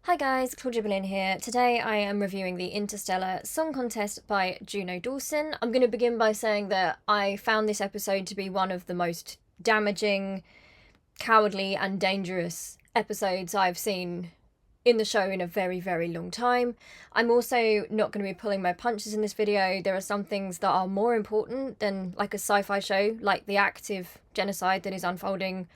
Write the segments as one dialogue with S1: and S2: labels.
S1: Hi guys, Claudia Boleyn here. Today I am reviewing the Interstellar Song Contest by Juno Dawson. I'm going to begin by saying that I found this episode to be one of the most damaging, cowardly and dangerous episodes I've seen in the show in a very, very long time. I'm also not going to be pulling my punches in this video. There are some things that are more important than like a sci-fi show, like the active genocide that is unfolding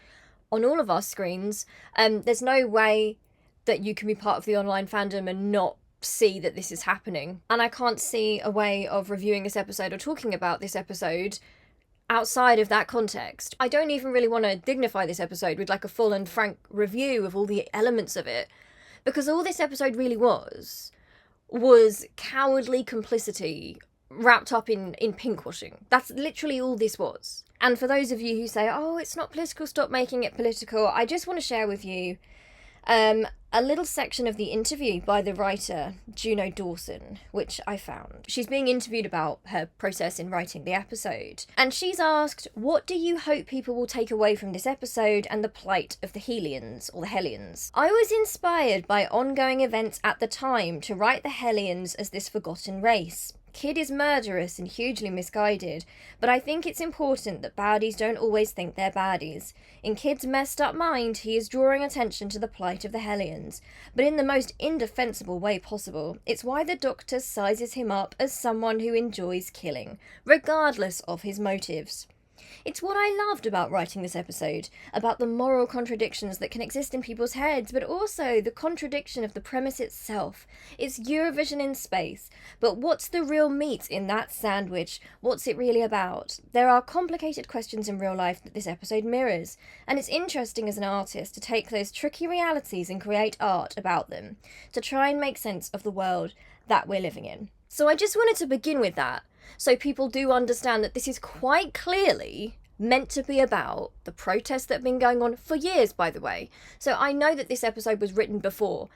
S1: on all of our screens. There's no way that you can be part of the online fandom and not see that this is happening. And I can't see a way of reviewing this episode or talking about this episode outside of that context. I don't even really want to dignify this episode with like a full and frank review of all the elements of it, because all this episode really was cowardly complicity wrapped up in pinkwashing. That's literally all this was. And for those of you who say, oh, it's not political, stop making it political, I just want to share with you a little section of the interview by the writer Juno Dawson, which I found. She's being interviewed about her process in writing the episode, and she's asked, what do you hope people will take away from this episode and the plight of the Hellions, or the Hellions? I was inspired by ongoing events at the time to write the Hellions as this forgotten race. Kid is murderous and hugely misguided, but I think it's important that baddies don't always think they're baddies. In Kid's messed up mind, he is drawing attention to the plight of the Hellions, but in the most indefensible way possible. It's why the Doctor sizes him up as someone who enjoys killing, regardless of his motives. It's what I loved about writing this episode, about the moral contradictions that can exist in people's heads, but also the contradiction of the premise itself. It's Eurovision in space, but what's the real meat in that sandwich? What's it really about? There are complicated questions in real life that this episode mirrors, and it's interesting as an artist to take those tricky realities and create art about them, to try and make sense of the world that we're living in. So I just wanted to begin with that, so people do understand that this is quite clearly meant to be about the protests that have been going on for years, by the way. So I know that this episode was written before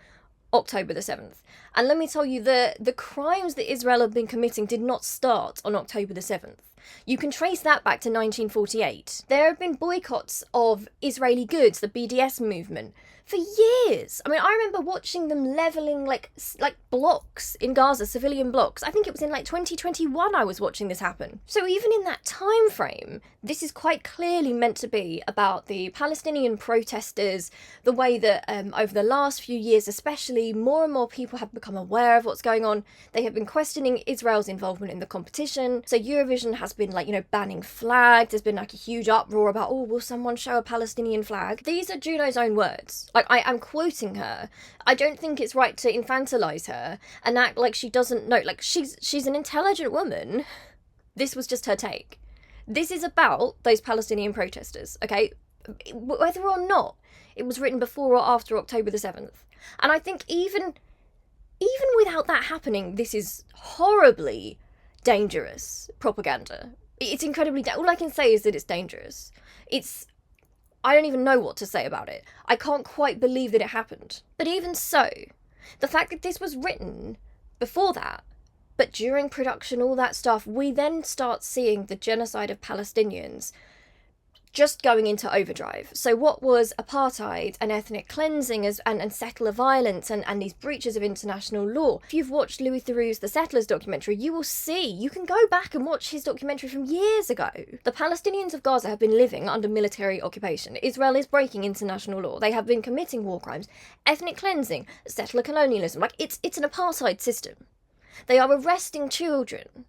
S1: October the 7th. And let me tell you, the crimes that Israel have been committing did not start on October the 7th. You can trace that back to 1948. There have been boycotts of Israeli goods, the BDS movement, for years. I mean, I remember watching them levelling like blocks in Gaza, civilian blocks. I think it was in like 2021 I was watching this happen. So even in that time frame, this is quite clearly meant to be about the Palestinian protesters, the way that over the last few years especially, more and more people have become aware of what's going on. They have been questioning Israel's involvement in the competition. So Eurovision has been like, banning flags. There's been like a huge uproar about, oh, will someone show a Palestinian flag? These are Juno's own words. Like, I am quoting her. I don't think it's right to infantilise her and act like she doesn't know. Like, she's an intelligent woman. This was just her take. This is about those Palestinian protesters, okay? Whether or not it was written before or after October the 7th. And I think even without that happening, this is horribly dangerous propaganda. It's incredibly... all I can say is that it's dangerous. I don't even know what to say about it. I can't quite believe that it happened. But even so, the fact that this was written before that, but during production, all that stuff, we then start seeing the genocide of Palestinians just going into overdrive. So what was apartheid and ethnic cleansing and settler violence and these breaches of international law? If you've watched Louis Theroux's The Settlers documentary, you will see, you can go back and watch his documentary from years ago. The Palestinians of Gaza have been living under military occupation. Israel is breaking international law. They have been committing war crimes, ethnic cleansing, settler colonialism. Like, it's an apartheid system. They are arresting children.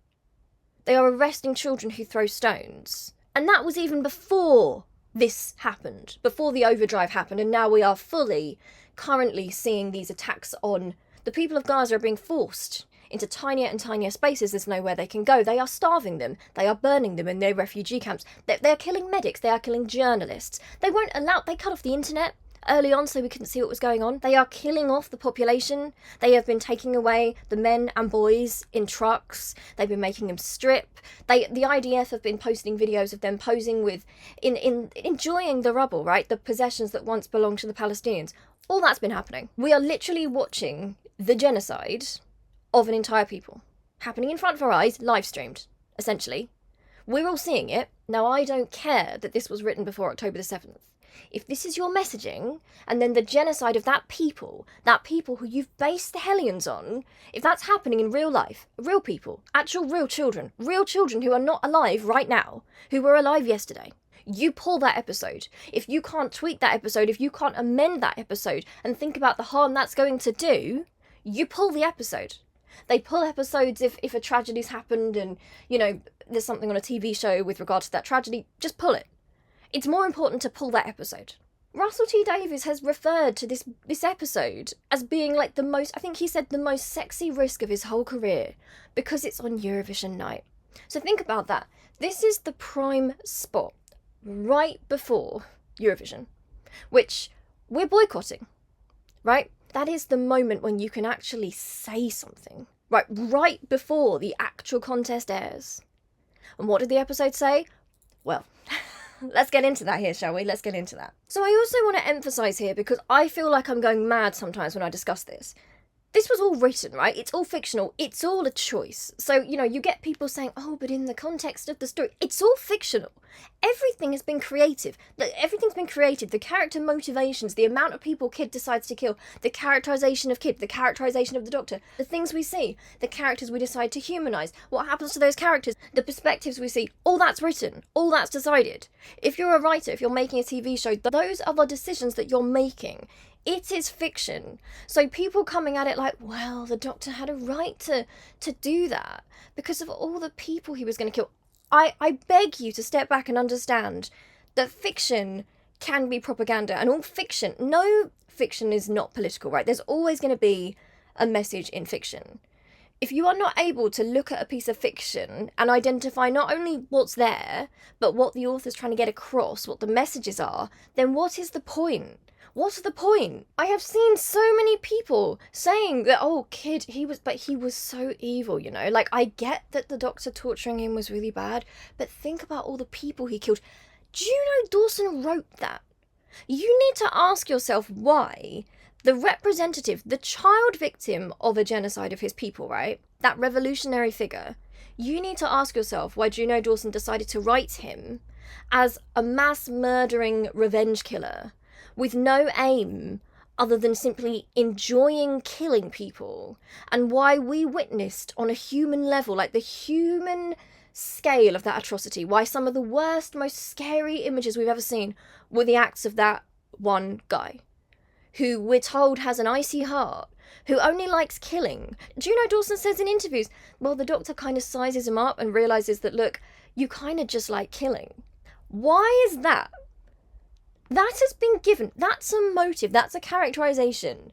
S1: They are arresting children who throw stones. And that was even before this happened, before the overdrive happened, and now we are currently seeing these attacks on the people of Gaza are being forced into tinier and tinier spaces. There's nowhere they can go. They are starving them. They are burning them in their refugee camps. They are killing medics. They are killing journalists. They cut off the internet early on so we couldn't see what was going on. They are killing off the population. They have been taking away the men and boys in trucks. They've been making them strip. The IDF have been posting videos of them posing with, enjoying the rubble, right? The possessions that once belonged to the Palestinians. All that's been happening. We are literally watching the genocide of an entire people happening in front of our eyes, live streamed, essentially. We're all seeing it. Now, I don't care that this was written before October the 7th. If this is your messaging, and then the genocide of that people who you've based the Hellions on, if that's happening in real life, real people, actual real children who are not alive right now, who were alive yesterday, you pull that episode. If you can't tweak that episode, if you can't amend that episode and think about the harm that's going to do, you pull the episode. They pull episodes if a tragedy's happened and, you know, there's something on a TV show with regard to that tragedy, just pull it. It's more important to pull that episode. Russell T Davies has referred to this episode as being like the most, I think he said the most sexy risk of his whole career because it's on Eurovision night. So think about that. This is the prime spot right before Eurovision, which we're boycotting, right? That is the moment when you can actually say something, right before the actual contest airs. And what did the episode say? Well, let's get into that here, shall we? Let's get into that. So I also want to emphasise here, because I feel like I'm going mad sometimes when I discuss this. This was all written, right? It's all fictional. It's all a choice. So, you know, you get people saying, oh, but in the context of the story, it's all fictional. Everything has been creative. Everything's been created. The character motivations, the amount of people Kid decides to kill, the characterisation of Kid, the characterisation of the Doctor, the things we see, the characters we decide to humanise, what happens to those characters, the perspectives we see, all that's written, all that's decided. If you're a writer, if you're making a TV show, those are the decisions that you're making. It is fiction. So people coming at it like, well, the Doctor had a right to do that because of all the people he was going to kill. I beg you to step back and understand that fiction can be propaganda, and all fiction, no fiction is not political, right? There's always going to be a message in fiction. If you are not able to look at a piece of fiction and identify not only what's there, but what the author's trying to get across, what the messages are, then what is the point? What's the point? I have seen so many people saying that, oh, Kid, he was so evil, you know? Like, I get that the Doctor torturing him was really bad, but think about all the people he killed. Juno Dawson wrote that. You need to ask yourself why the representative, the child victim of a genocide of his people, right? That revolutionary figure. You need to ask yourself why Juno Dawson decided to write him as a mass murdering revenge killer with no aim other than simply enjoying killing people, and why we witnessed on a human level, like the human scale of that atrocity, why some of the worst, most scary images we've ever seen were the acts of that one guy, who we're told has an icy heart, who only likes killing. Juno Dawson says in interviews, well, the Doctor kind of sizes him up and realises that, look, you kind of just like killing. Why is that? That has been given. That's a motive. That's a characterisation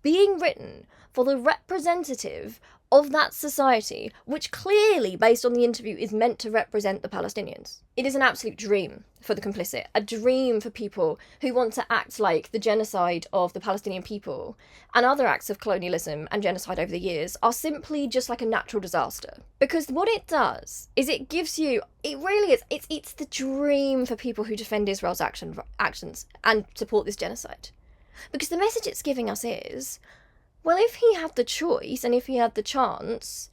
S1: being written for the representative of that society, which clearly, based on the interview, is meant to represent the Palestinians. It is an absolute dream for the complicit, a dream for people who want to act like the genocide of the Palestinian people and other acts of colonialism and genocide over the years are simply just like a natural disaster. Because what it does is it gives you, it really is, it's the dream for people who defend Israel's actions and support this genocide. Because the message it's giving us is, well, if he had the choice and if he had the chance,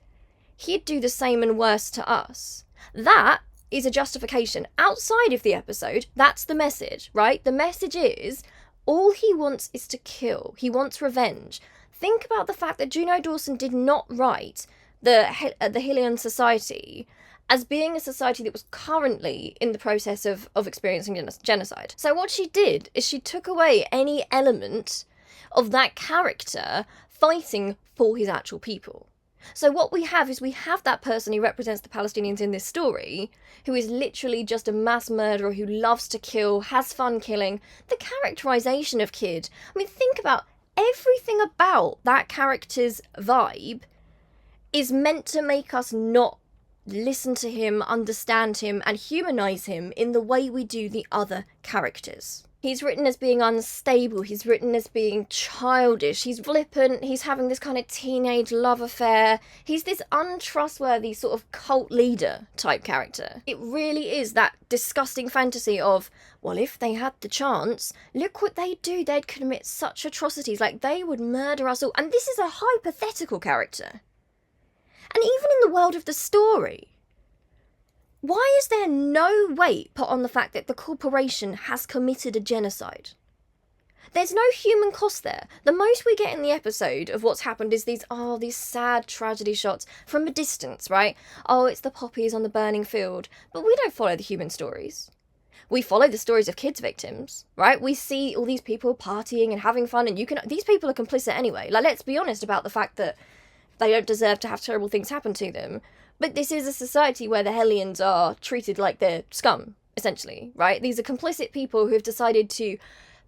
S1: he'd do the same and worse to us. That is a justification. Outside of the episode, that's the message, right? The message is, all he wants is to kill. He wants revenge. Think about the fact that Juno Dawson did not write the Hellion Society as being a society that was currently in the process of experiencing genocide. So what she did is she took away any element of that character fighting for his actual people. So what we have is we have that person who represents the Palestinians in this story, who is literally just a mass murderer who loves to kill, has fun killing. The characterisation of Kid, I mean, think about everything about that character's vibe is meant to make us not listen to him, understand him, and humanise him in the way we do the other characters. He's written as being unstable, he's written as being childish, he's flippant, he's having this kind of teenage love affair, he's this untrustworthy sort of cult leader type character. It really is that disgusting fantasy of, well, if they had the chance, look what they'd do, they'd commit such atrocities, like they would murder us all. And this is a hypothetical character. And even in the world of the story, Why is there no weight put on the fact that the corporation has committed a genocide? There's no human cost there. The most we get in the episode of what's happened is these sad tragedy shots from a distance, right? Oh, it's the poppies on the burning field. But we don't follow the human stories. We follow the stories of kids victims, right? We see all these people partying and having fun, and these people are complicit anyway. Like, let's be honest about the fact that they don't deserve to have terrible things happen to them. But this is a society where the Hellions are treated like they're scum, essentially, right? These are complicit people who have decided to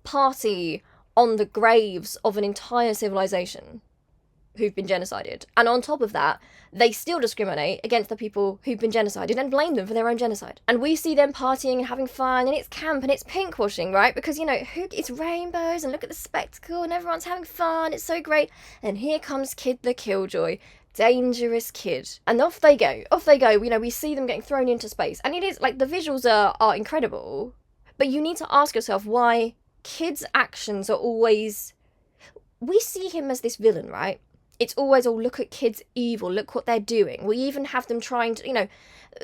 S1: party on the graves of an entire civilization who've been genocided. And on top of that, they still discriminate against the people who've been genocided and blame them for their own genocide. And we see them partying and having fun, and it's camp and it's pinkwashing, right? Because, it's rainbows and look at the spectacle and everyone's having fun, it's so great. And here comes Kid the Killjoy, dangerous kid. And off they go. We see them getting thrown into space. And it is, the visuals are incredible. But you need to ask yourself why kids' actions are always... We see him as this villain, right? It's always, look at kids evil, look what they're doing. We even have them trying to,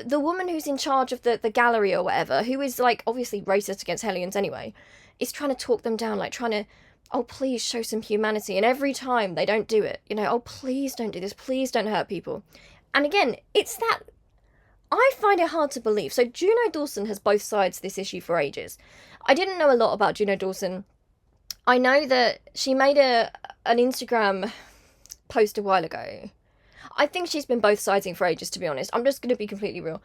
S1: the woman who's in charge of the gallery or whatever, who is, obviously racist against Hellions anyway, is trying to talk them down, trying to, please show some humanity. And every time they don't do it, please don't do this, please don't hurt people. And again, it's that... I find it hard to believe. So Juno Dawson has both sides of this issue for ages. I didn't know a lot about Juno Dawson. I know that she made an Instagram post a while ago. I think she's been both siding for ages, to be honest. I'm just going to be completely real.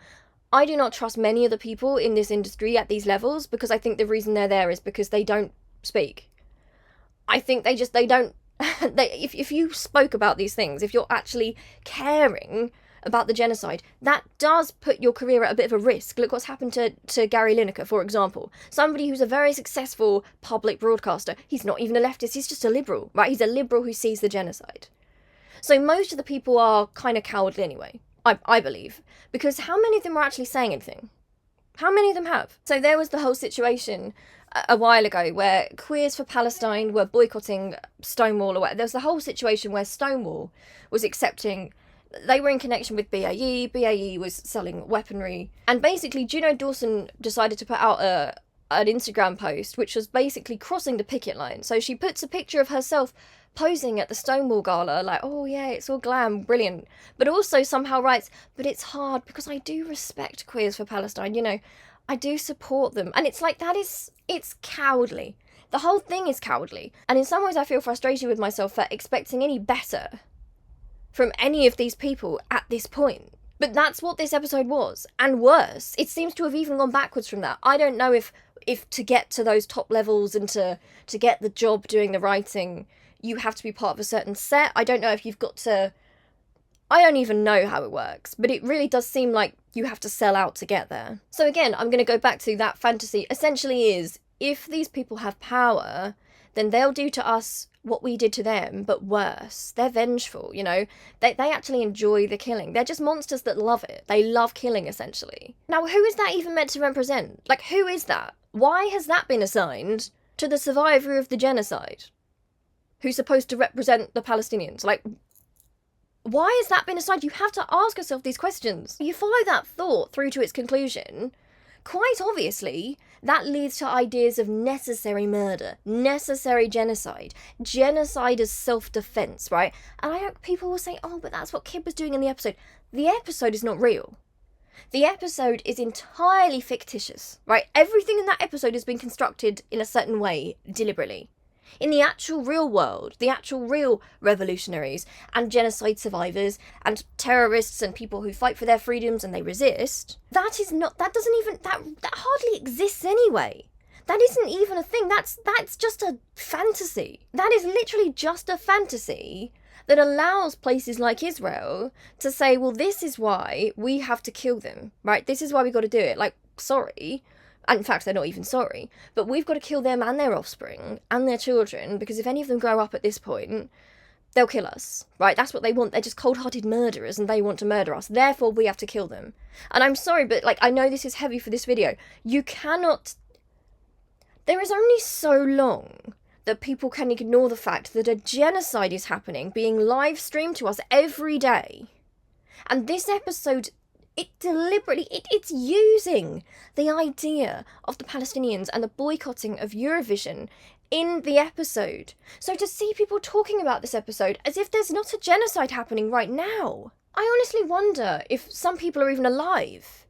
S1: I do not trust many of the people in this industry at these levels, because I think the reason they're there is because they don't speak. I think they don't... if you spoke about these things, if you're actually caring about the genocide, that does put your career at a bit of a risk. Look what's happened to Gary Lineker, for example. Somebody who's a very successful public broadcaster. He's not even a leftist, he's just a liberal, right? He's a liberal who sees the genocide. So most of the people are kind of cowardly anyway, I believe. Because how many of them are actually saying anything? How many of them have? So there was the whole situation a while ago where Queers for Palestine were boycotting Stonewall or whatever. There was the whole situation where Stonewall was accepting... They were in connection with BAE. BAE was selling weaponry. And basically, Juno Dawson decided to put out an Instagram post, which was basically crossing the picket line. So she puts a picture of herself posing at the Stonewall Gala, oh yeah, it's all glam, brilliant. But also somehow writes, but it's hard because I do respect Queers for Palestine, I do support them. And it's it's cowardly. The whole thing is cowardly. And in some ways I feel frustrated with myself for expecting any better from any of these people at this point. But that's what this episode was, and worse. It seems to have even gone backwards from that. I don't know if to get to those top levels and to get the job doing the writing, you have to be part of a certain set. I don't know if you've got to... I don't even know how it works, but it really does seem like you have to sell out to get there. So again, I'm going to go back to that fantasy. Essentially is, if these people have power, then they'll do to us what we did to them, but worse. They're vengeful, They actually enjoy the killing. They're just monsters that love it. They love killing, essentially. Now, who is that even meant to represent? Who is that? Why has that been assigned to the survivor of the genocide, who's supposed to represent the Palestinians? Why has that been assigned? You have to ask yourself these questions. You follow that thought through to its conclusion, quite obviously, that leads to ideas of necessary murder, necessary genocide as self-defense, right? And I know people will say, but that's what Kid was doing in the episode. The episode is not real. The episode is entirely fictitious, right? Everything in that episode has been constructed in a certain way, deliberately. In the actual real world, the actual real revolutionaries and genocide survivors and terrorists and people who fight for their freedoms and they resist, that hardly exists anyway. That isn't even a thing. That's just a fantasy. That is literally just a fantasy that allows places like Israel to say, well, this is why we have to kill them, right? This is why we got to do it. Sorry. And in fact, they're not even sorry, but we've got to kill them and their offspring and their children, because if any of them grow up at this point, they'll kill us, right? That's what they want. They're just cold-hearted murderers and they want to murder us. Therefore, we have to kill them. And I'm sorry, but I know this is heavy for this video. You cannot... There is only so long that people can ignore the fact that a genocide is happening, being live streamed to us every day. And this episode It deliberately, it's using the idea of the Palestinians and the boycotting of Eurovision in the episode. So to see people talking about this episode as if there's not a genocide happening right now, I honestly wonder if some people are even alive.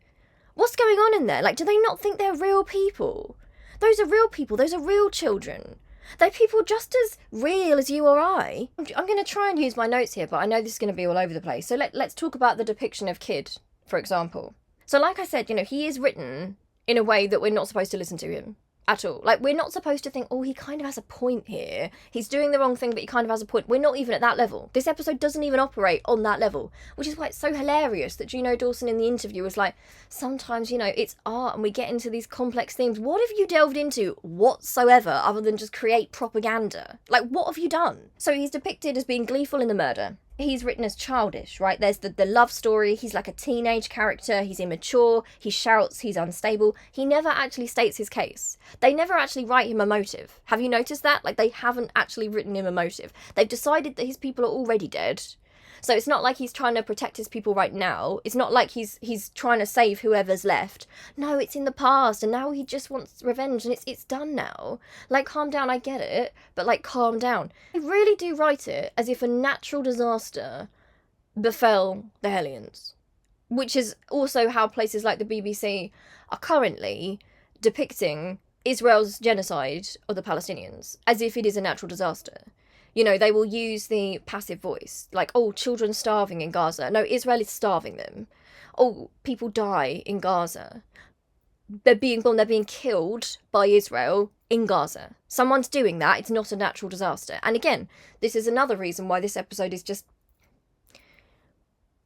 S1: What's going on in there? Like, do they not think they're real people? Those are real people, those are real children. They're people just as real as you or I. I'm going to try and use my notes here, but I know this is going to be all over the place. So let's talk about the depiction of Kid, for example. So like I said, he is written in a way that we're not supposed to listen to him at all. Like, we're not supposed to think, oh, he kind of has a point here. He's doing the wrong thing, but he kind of has a point. We're not even at that level. This episode doesn't even operate on that level, which is why it's so hilarious that Juno Dawson in the interview was like, sometimes, it's art and we get into these complex themes. What have you delved into whatsoever other than just create propaganda? Like, what have you done? So he's depicted as being gleeful in the murder. He's written as childish, right? There's the love story. He's like a teenage character. He's immature. He shouts. He's unstable. He never actually states his case. They never actually write him a motive. Have you noticed that? Like, they haven't actually written him a motive. They've decided that his people are already dead. So it's not like he's trying to protect his people right now. It's not like he's trying to save whoever's left. No, it's in the past, and now he just wants revenge, and it's done now. Like, calm down, I get it, but, like, calm down. They really do write it as if a natural disaster befell the Hellions, which is also how places like the BBC are currently depicting Israel's genocide of the Palestinians, as if it is a natural disaster. They will use the passive voice, like, oh, children starving in Gaza. No, Israel is starving them. Oh, people die in Gaza. They're being born, they're being killed by Israel in Gaza. Someone's doing that. It's not a natural disaster. And again, this is another reason why this episode is just...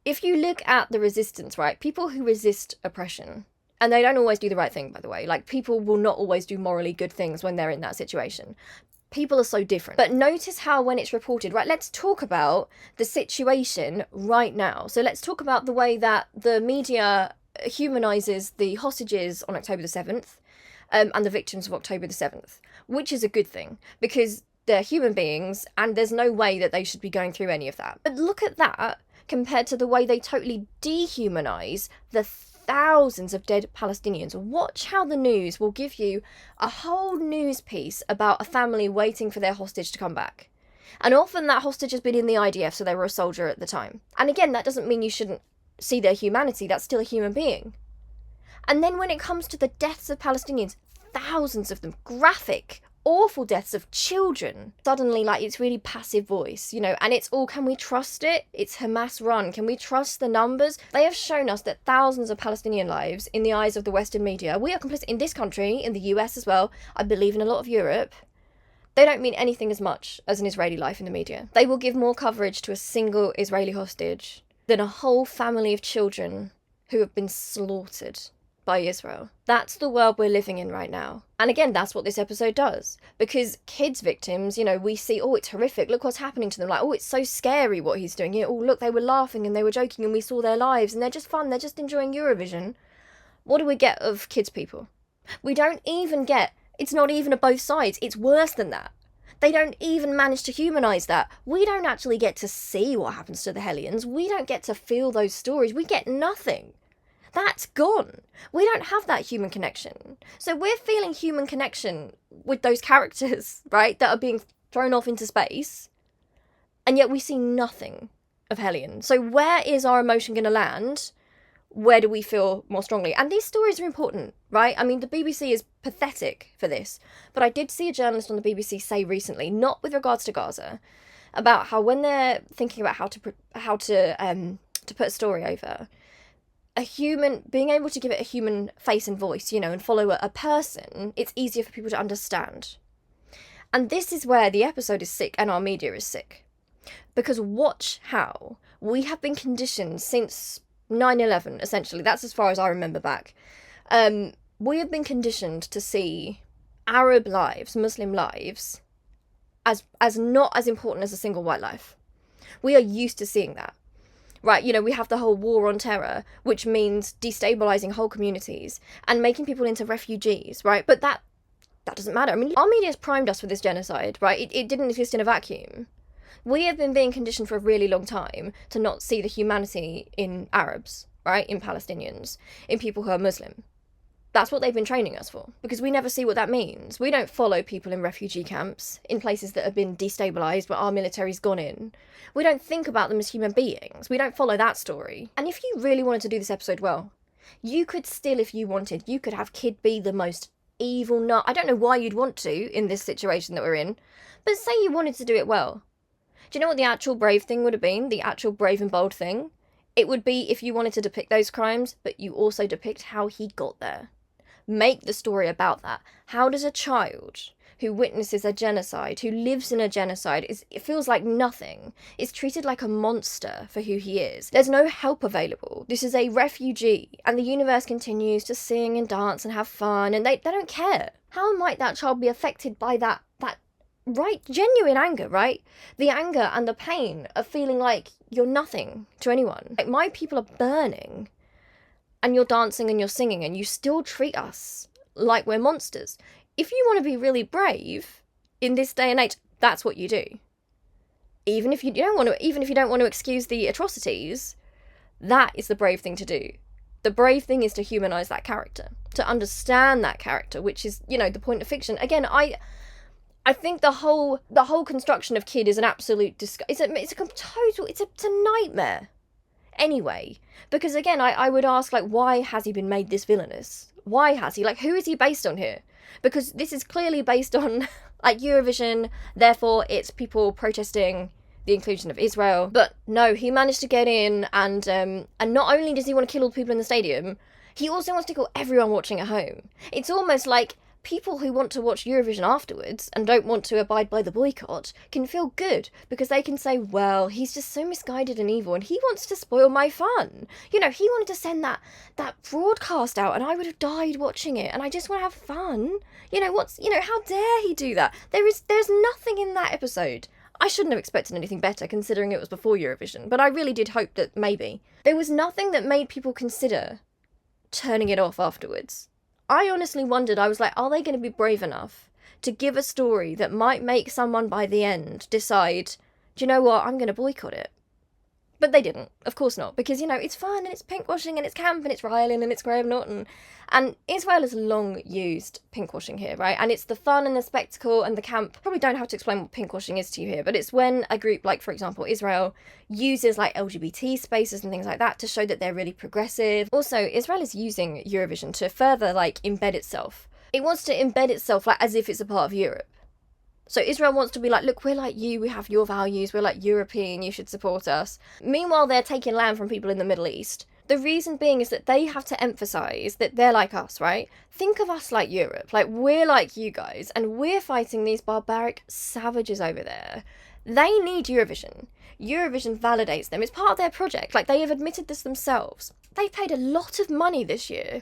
S1: If you look at the resistance, right, people who resist oppression, and they don't always do the right thing, by the way. Like, people will not always do morally good things when they're in that situation. People are so different. But notice how when it's reported, right, let's talk about the situation right now. So let's talk about the way that the media humanises the hostages on October the 7th and the victims of October the 7th, which is a good thing because they're human beings and there's no way that they should be going through any of that. But look at that compared to the way they totally dehumanise the thousands of dead Palestinians. Watch how the news will give you a whole news piece about a family waiting for their hostage to come back. And often that hostage has been in the IDF, so they were a soldier at the time. And again, that doesn't mean you shouldn't see their humanity. That's still a human being. And then when it comes to the deaths of Palestinians, thousands of them, graphic, awful deaths of children, suddenly, like, it's really passive voice, and it's all, can we trust it? It's Hamas run. Can we trust the numbers? They have shown us that thousands of Palestinian lives, in the eyes of the Western media, we are complicit in this country, in the US as well, I believe in a lot of Europe, they don't mean anything as much as an Israeli life in the media. They will give more coverage to a single Israeli hostage than a whole family of children who have been slaughtered by Israel. That's the world we're living in right now. And again, that's what this episode does. Because kids victims, we see, oh, it's horrific, look what's happening to them. Like, oh, it's so scary what he's doing here. Oh, look, they were laughing and they were joking and we saw their lives and they're just fun, they're just enjoying Eurovision. What do we get of kids people? We don't even get, it's not even a both sides, it's worse than that. They don't even manage to humanise that. We don't actually get to see what happens to the Hellions. We don't get to feel those stories. We get nothing. That's gone. We don't have that human connection. So we're feeling human connection with those characters, right, that are being thrown off into space, and yet we see nothing of Hellion. So where is our emotion going to land? Where do we feel more strongly? And these stories are important, right? I mean, the BBC is pathetic for this, but I did see a journalist on the BBC say recently, not with regards to Gaza, about how when they're thinking about how to put a story over, a human, being able to give it a human face and voice, and follow a person, it's easier for people to understand. And this is where the episode is sick and our media is sick. Because watch how we have been conditioned since 9/11, essentially. That's as far as I remember back. We have been conditioned to see Arab lives, Muslim lives, as not as important as a single white life. We are used to seeing that. Right, we have the whole war on terror, which means destabilising whole communities and making people into refugees, right? But that doesn't matter. I mean, our media has primed us for this genocide, right? It didn't exist in a vacuum. We have been being conditioned for a really long time to not see the humanity in Arabs, right, in Palestinians, in people who are Muslim. That's what they've been training us for, because we never see what that means. We don't follow people in refugee camps, in places that have been destabilised, where our military's gone in. We don't think about them as human beings. We don't follow that story. And if you really wanted to do this episode well, you could still, if you wanted, you could have Kid be the most evil nut. I don't know why you'd want to in this situation that we're in, but say you wanted to do it well. Do you know what the actual brave thing would have been? The actual brave and bold thing? It would be if you wanted to depict those crimes, but you also depict how he got there. Make the story about that. How does a child who witnesses a genocide, who lives in a genocide, it feels like nothing, is treated like a monster for who he is? There's no help available. This is a refugee, and the universe continues to sing and dance and have fun, and they don't care. How might that child be affected by that right, genuine anger, right? The anger and the pain of feeling like you're nothing to anyone. Like, my people are burning, and you're dancing and you're singing, and you still treat us like we're monsters. If you want to be really brave in this day and age, that's what you do. Even if you don't want to excuse the atrocities, that is the brave thing to do. The brave thing is to humanize that character, to understand that character, which is, the point of fiction. Again, I think the whole construction of Kid is an absolute it's a nightmare. Anyway, because again, I would ask, like, why has he been made this villainous? Why has he? Like, who is he based on here? Because this is clearly based on, like, Eurovision, therefore it's people protesting the inclusion of Israel. But no, he managed to get in, and not only does he want to kill all the people in the stadium, he also wants to kill everyone watching at home. It's almost like people who want to watch Eurovision afterwards and don't want to abide by the boycott can feel good because they can say, well, he's just so misguided and evil and he wants to spoil my fun. He wanted to send that broadcast out and I would have died watching it and I just want to have fun. How dare he do that? There's nothing in that episode. I shouldn't have expected anything better considering it was before Eurovision, but I really did hope that maybe. There was nothing that made people consider turning it off afterwards. I honestly wondered, I was like, are they going to be brave enough to give a story that might make someone by the end decide, do you know what, I'm going to boycott it? But they didn't, of course not, because, it's fun and it's pinkwashing and it's camp and it's Rylan and it's Graham Norton. And Israel has long used pinkwashing here, right? And it's the fun and the spectacle and the camp. Probably don't have to explain what pinkwashing is to you here, but it's when a group like, for example, Israel uses like LGBT spaces and things like that to show that they're really progressive. Also, Israel is using Eurovision to further like embed itself. It wants to embed itself like as if it's a part of Europe. So Israel wants to be like, look, we're like you, we have your values, we're like European, you should support us. Meanwhile, they're taking land from people in the Middle East. The reason being is that they have to emphasise that they're like us, right? Think of us like Europe, like we're like you guys, and we're fighting these barbaric savages over there. They need Eurovision. Eurovision validates them. It's part of their project. Like, they have admitted this themselves. They paid a lot of money this year.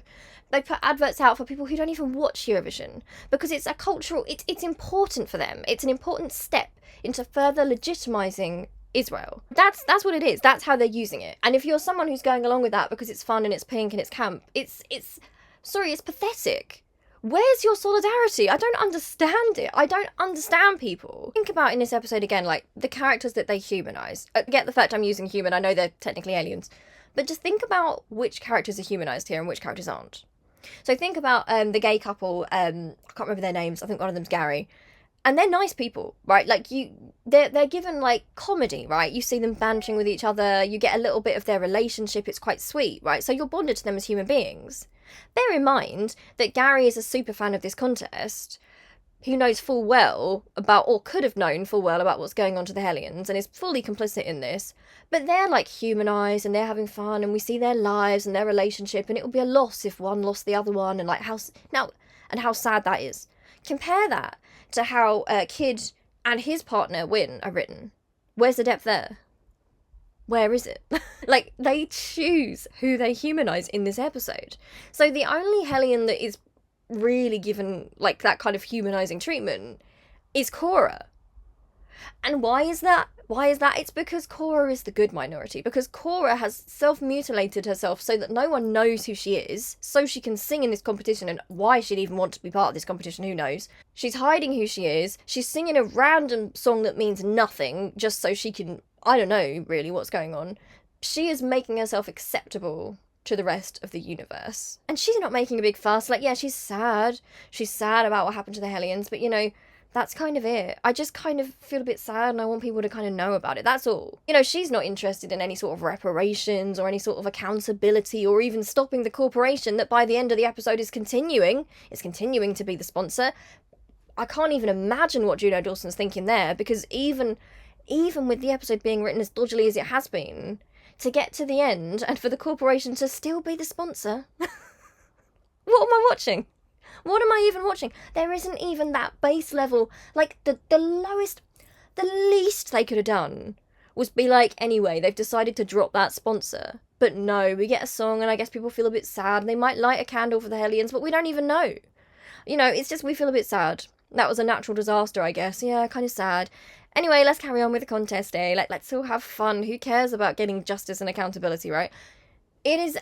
S1: They put adverts out for people who don't even watch Eurovision because it's a cultural, it's important for them. It's an important step into further legitimising Israel. That's what it is. That's how they're using it. And if you're someone who's going along with that because it's fun and it's pink and it's camp, it's pathetic. Where's your solidarity? I don't understand it. I don't understand people. Think about in this episode again, like the characters that they humanise. Get the fact I'm using human, I know they're technically aliens. But just think about which characters are humanised here and which characters aren't. So think about the gay couple, I can't remember their names, I think one of them's Gary. And they're nice people, right? Like, they're given, like, comedy, right? You see them bantering with each other, you get a little bit of their relationship, it's quite sweet, right? So you're bonded to them as human beings. Bear in mind that Gary is a super fan of this contest, who knows full well about, or could have known full well about what's going on to the Hellions, and is fully complicit in this. But they're, like, humanised, and they're having fun, and we see their lives and their relationship, and it would be a loss if one lost the other one, and, like, how sad that is. Compare that to how Kid and his partner, Win, are written. Where's the depth there? Where is it? Like, they choose who they humanise in this episode. So the only Hellion that is really given, like, that kind of humanising treatment is Cora. And why is that? It's because Cora is the good minority. Because Cora has self-mutilated herself so that no one knows who she is, so she can sing in this competition, and why she'd even want to be part of this competition, who knows. She's hiding who she is, she's singing a random song that means nothing, just so she can, I don't know really what's going on. She is making herself acceptable to the rest of the universe. And she's not making a big fuss. Like, yeah, she's sad. She's sad about what happened to the Hellions, but, you know, that's kind of it. I just kind of feel a bit sad and I want people to kind of know about it. That's all. You know, she's not interested in any sort of reparations or any sort of accountability or even stopping the corporation that by the end of the episode is continuing to be the sponsor. I can't even imagine what Juno Dawson's thinking there, because even with the episode being written as dodgily as it has been, to get to the end and for the corporation to still be the sponsor. What am I watching? What am I even watching? There isn't even that base level, like the least they could have done was be like, anyway, they've decided to drop that sponsor. But no, we get a song and I guess people feel a bit sad and they might light a candle for the Hellions, but we don't even know. You know, it's just we feel a bit sad. That was a natural disaster, I guess. Yeah, kind of sad. Anyway, let's carry on with the contest day. Let's all have fun. Who cares about getting justice and accountability, right? It is...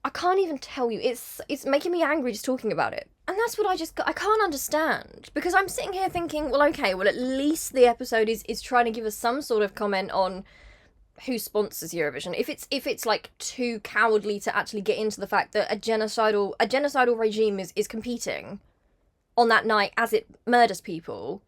S1: I can't even tell you. It's making me angry just talking about it. And that's what I can't understand. Because I'm sitting here thinking, well, okay, well, at least the episode is trying to give us some sort of comment on who sponsors Eurovision. If it's like too cowardly to actually get into the fact that a genocidal regime is competing on that night as it murders people,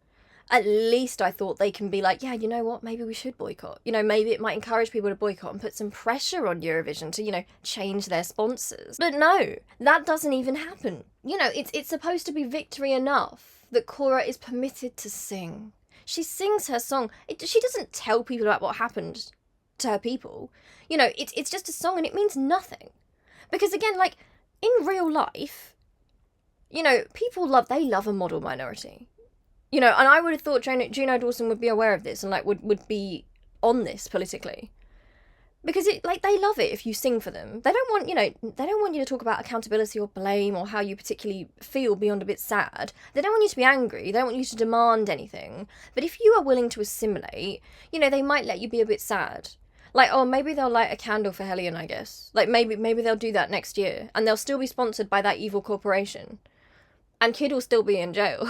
S1: at least I thought they can be like, yeah, you know what, maybe we should boycott. You know, maybe it might encourage people to boycott and put some pressure on Eurovision to, you know, change their sponsors. But no, that doesn't even happen. You know, it's supposed to be victory enough that Cora is permitted to sing. She sings her song. She doesn't tell people about what happened to her people. You know, it's just a song and it means nothing. Because again, like, in real life, you know, people love a model minority. You know, and I would have thought Juno Dawson would be aware of this and, like, would be on this politically. Because, they love it if you sing for them. They don't want, they don't want you to talk about accountability or blame or how you particularly feel beyond a bit sad. They don't want you to be angry. They don't want you to demand anything. But if you are willing to assimilate, you know, they might let you be a bit sad. Like, oh, maybe they'll light a candle for Hellion, I guess. Like, maybe they'll do that next year. And they'll still be sponsored by that evil corporation. And Kid will still be in jail.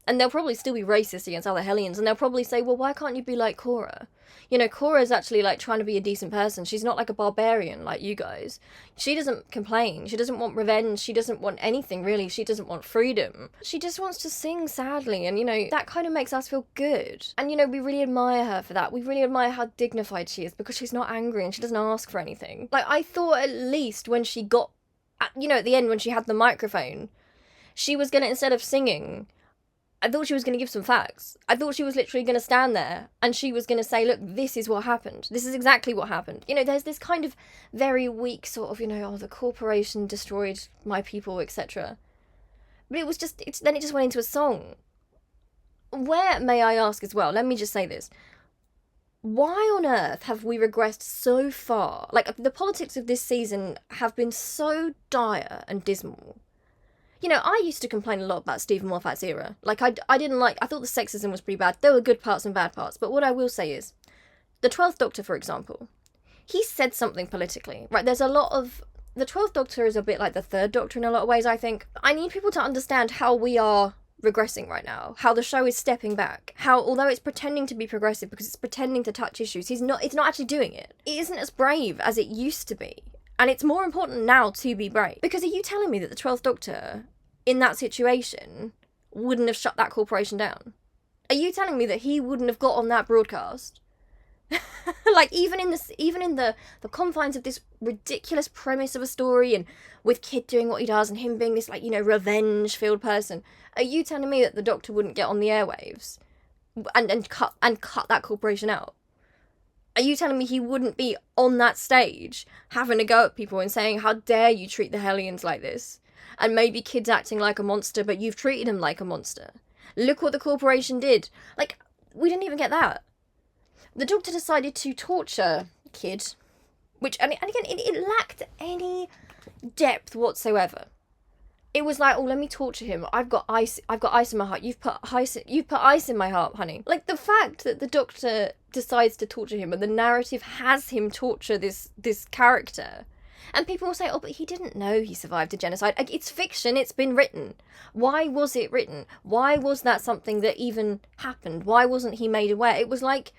S1: And they'll probably still be racist against other Hellions, and they'll probably say, well, why can't you be like Cora? You know, Cora's actually, like, trying to be a decent person. She's not like a barbarian like you guys. She doesn't complain. She doesn't want revenge. She doesn't want anything, really. She doesn't want freedom. She just wants to sing sadly, and, you know, that kind of makes us feel good. And, you know, we really admire her for that. We really admire how dignified she is, because she's not angry and she doesn't ask for anything. Like, I thought at least when she got, you know, at the end when she had the microphone, she was gonna, instead of singing, I thought she was going to give some facts. I thought she was literally going to stand there and she was going to say, look, this is what happened. This is exactly what happened. You know, there's this kind of very weak sort of, you know, oh, the corporation destroyed my people, etc. But it was just, then it just went into a song. Where, may I ask as well, let me just say this. Why on earth have we regressed so far? Like, the politics of this season have been so dire and dismal. You know, I used to complain a lot about Stephen Moffat's era. Like, I thought the sexism was pretty bad. There were good parts and bad parts. But what I will say is, the 12th Doctor, for example, he said something politically. Right, there's a lot of... The 12th Doctor is a bit like the 3rd Doctor in a lot of ways, I think. I need people to understand how we are regressing right now. How the show is stepping back. How, although it's pretending to be progressive because it's pretending to touch issues, it's not actually doing it. It isn't as brave as it used to be. And it's more important now to be brave. Because are you telling me that the 12th Doctor, in that situation, wouldn't have shut that corporation down? Are you telling me that he wouldn't have got on that broadcast? Like, even in the confines of this ridiculous premise of a story, and with Kid doing what he does, and him being this, like, you know, revenge-filled person, are you telling me that the Doctor wouldn't get on the airwaves and cut that corporation out? Are you telling me he wouldn't be on that stage having a go at people and saying, how dare you treat the Hellions like this? And maybe Kid's acting like a monster, but you've treated him like a monster. Look what the corporation did. Like, we didn't even get that. The Doctor decided to torture Kid, which, and again, it lacked any depth whatsoever. It was like, oh, let me torture him. I've got ice in my heart. You've put ice in my heart, honey. Like, the fact that the Doctor decides to torture him and the narrative has him torture this character. And people will say, oh, but he didn't know he survived a genocide. Like, it's fiction, it's been written. Why was it written? Why was that something that even happened? Why wasn't he made aware? It was like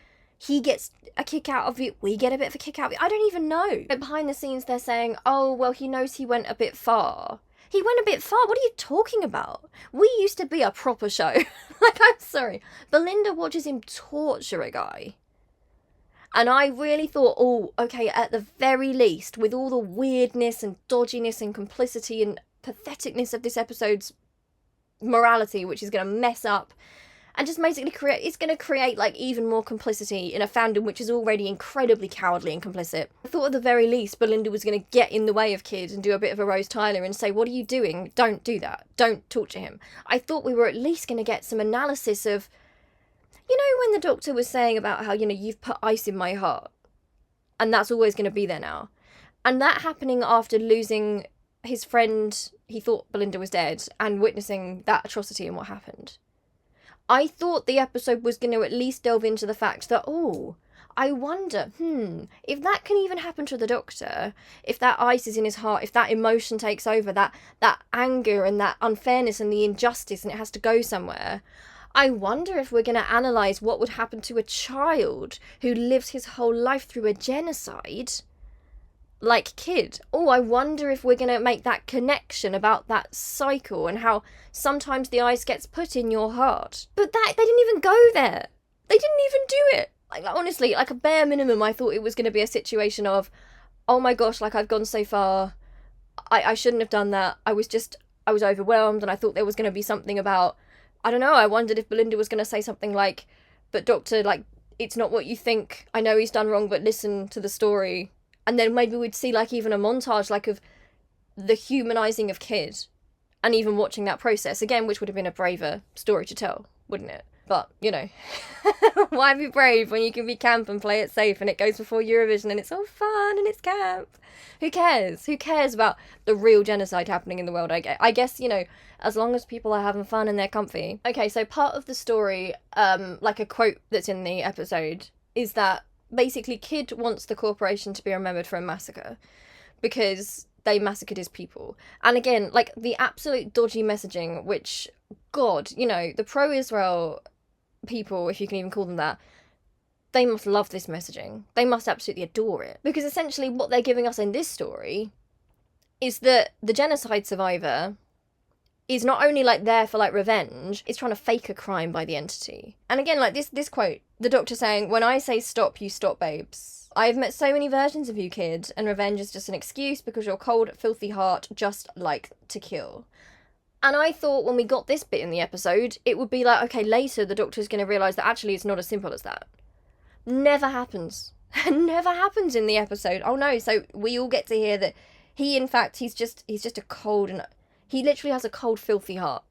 S1: he gets a kick out of it, we get a bit of a kick out of it. I don't even know. But behind the scenes, they're saying, oh, well, he knows he went a bit far. He went a bit far? What are you talking about? We used to be a proper show. Like, I'm sorry. Belinda watches him torture a guy. And I really thought, oh, okay, at the very least, with all the weirdness and dodginess and complicity and patheticness of this episode's morality, which is going to mess up and just basically it's going to create like even more complicity in a fandom which is already incredibly cowardly and complicit. I thought at the very least Belinda was going to get in the way of Kid and do a bit of a Rose Tyler and say, what are you doing? Don't do that. Don't torture him. I thought we were at least going to get some analysis of, you know, when the doctor was saying about how, you know, you've put ice in my heart and that's always going to be there now. And that happening after losing his friend, he thought Belinda was dead, and witnessing that atrocity and what happened. I thought the episode was going to at least delve into the fact that, oh, I wonder, if that can even happen to the doctor, if that ice is in his heart, if that emotion takes over, that anger and that unfairness and the injustice, and it has to go somewhere, I wonder if we're going to analyse what would happen to a child who lives his whole life through a genocide, like Kid. Oh, I wonder if we're going to make that connection about that cycle and how sometimes the ice gets put in your heart. But that, they didn't even go there. They didn't even do it. Like, honestly, like a bare minimum, I thought it was going to be a situation of, oh my gosh, like I've gone so far. I shouldn't have done that. I was overwhelmed, and I thought there was going to be something about, I don't know, I wondered if Belinda was going to say something like, but doctor, like, it's not what you think. I know he's done wrong, but listen to the story. And then maybe we'd see like even a montage like of the humanising of Kid and even watching that process again, which would have been a braver story to tell, wouldn't it? But, you know, why be brave when you can be camp and play it safe and it goes before Eurovision and it's all fun and it's camp? Who cares? Who cares about the real genocide happening in the world? I guess, you know, as long as people are having fun and they're comfy. Okay, so part of the story, like a quote that's in the episode, is that basically Kid wants the corporation to be remembered for a massacre because they massacred his people. And again, like the absolute dodgy messaging, which, God, you know, the pro-Israel people, if you can even call them that, they must love this messaging. They must absolutely adore it. Because essentially what they're giving us in this story is that the genocide survivor is not only like there for like revenge, it's trying to fake a crime by the entity. And again, like this quote, the doctor saying, when I say stop, you stop, babes. I've met so many versions of you, Kid, and revenge is just an excuse because your cold, filthy heart just like to kill. And I thought when we got this bit in the episode, it would be like, okay, later the doctor's going to realise that actually it's not as simple as that. Never happens. Never happens in the episode. Oh no, so we all get to hear that he, in fact, he's just a cold and... He literally has a cold, filthy heart.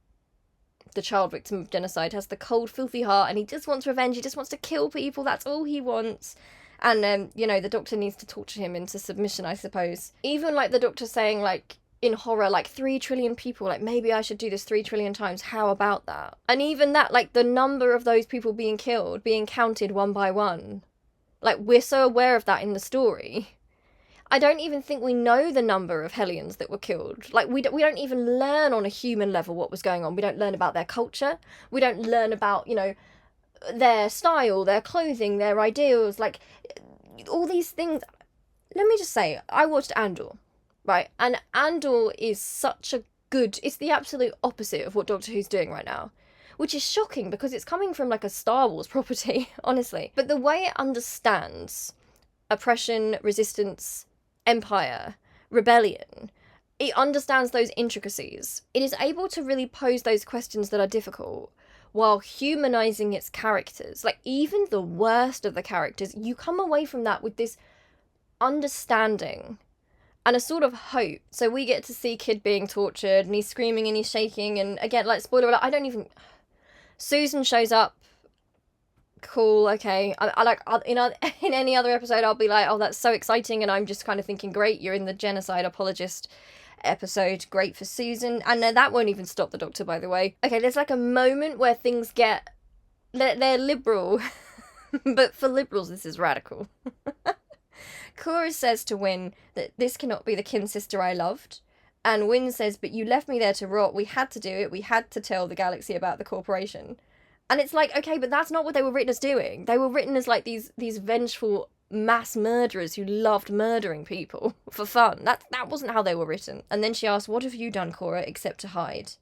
S1: The child victim of genocide has the cold, filthy heart, and he just wants revenge. He just wants to kill people. That's all he wants. And, you know, the doctor needs to torture him into submission, I suppose. Even, like, the doctor saying, like, in horror, like, 3 trillion people, like, maybe I should do this 3 trillion times. How about that? And even that, like, the number of those people being killed, being counted one by one. Like, we're so aware of that in the story. I don't even think we know the number of Hellions that were killed. Like, we don't even learn on a human level what was going on. We don't learn about their culture. We don't learn about, you know, their style, their clothing, their ideals, like, all these things. Let me just say, I watched Andor, right? And Andor is such a good... It's the absolute opposite of what Doctor Who's doing right now. Which is shocking, because it's coming from, like, a Star Wars property, honestly. But the way it understands oppression, resistance... empire, rebellion, it understands those intricacies. It is able to really pose those questions that are difficult while humanizing its characters. Like, even the worst of the characters, you come away from that with this understanding and a sort of hope. So we get to see Kid being tortured and he's screaming and he's shaking, and again, like, spoiler alert, I don't even... Susan shows up. Cool, okay. In any other episode, I'll be like, oh, that's so exciting, and I'm just kind of thinking, great, you're in the genocide apologist episode, great for Susan. And that won't even stop the Doctor, by the way. Okay, there's like a moment where things get... They're liberal, but for liberals, this is radical. Cora says to Wynne that this cannot be the kin sister I loved. And Wynne says, but you left me there to rot. We had to do it. We had to tell the galaxy about the corporation. And it's like, okay, but that's not what they were written as doing. They were written as like these vengeful mass murderers who loved murdering people for fun. That wasn't how they were written. And then she asked, what have you done, Cora, except to hide?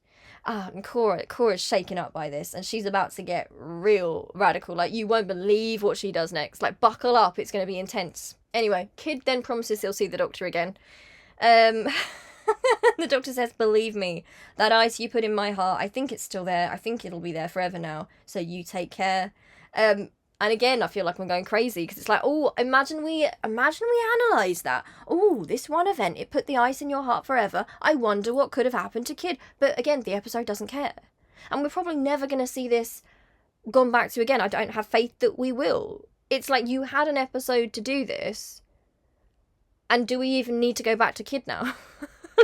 S1: And Cora's shaken up by this, and she's about to get real radical. Like, you won't believe what she does next. Like, buckle up, it's going to be intense. Anyway, Kid then promises he'll see the doctor again. The doctor says, believe me, that ice you put in my heart, I think it's still there. I think it'll be there forever now. So you take care. And again, I feel like I'm going crazy because it's like, oh, imagine we analyse that. Oh, this one event, it put the ice in your heart forever. I wonder what could have happened to Kid. But again, the episode doesn't care. And we're probably never going to see this gone back to again. I don't have faith that we will. It's like, you had an episode to do this. And do we even need to go back to Kid now?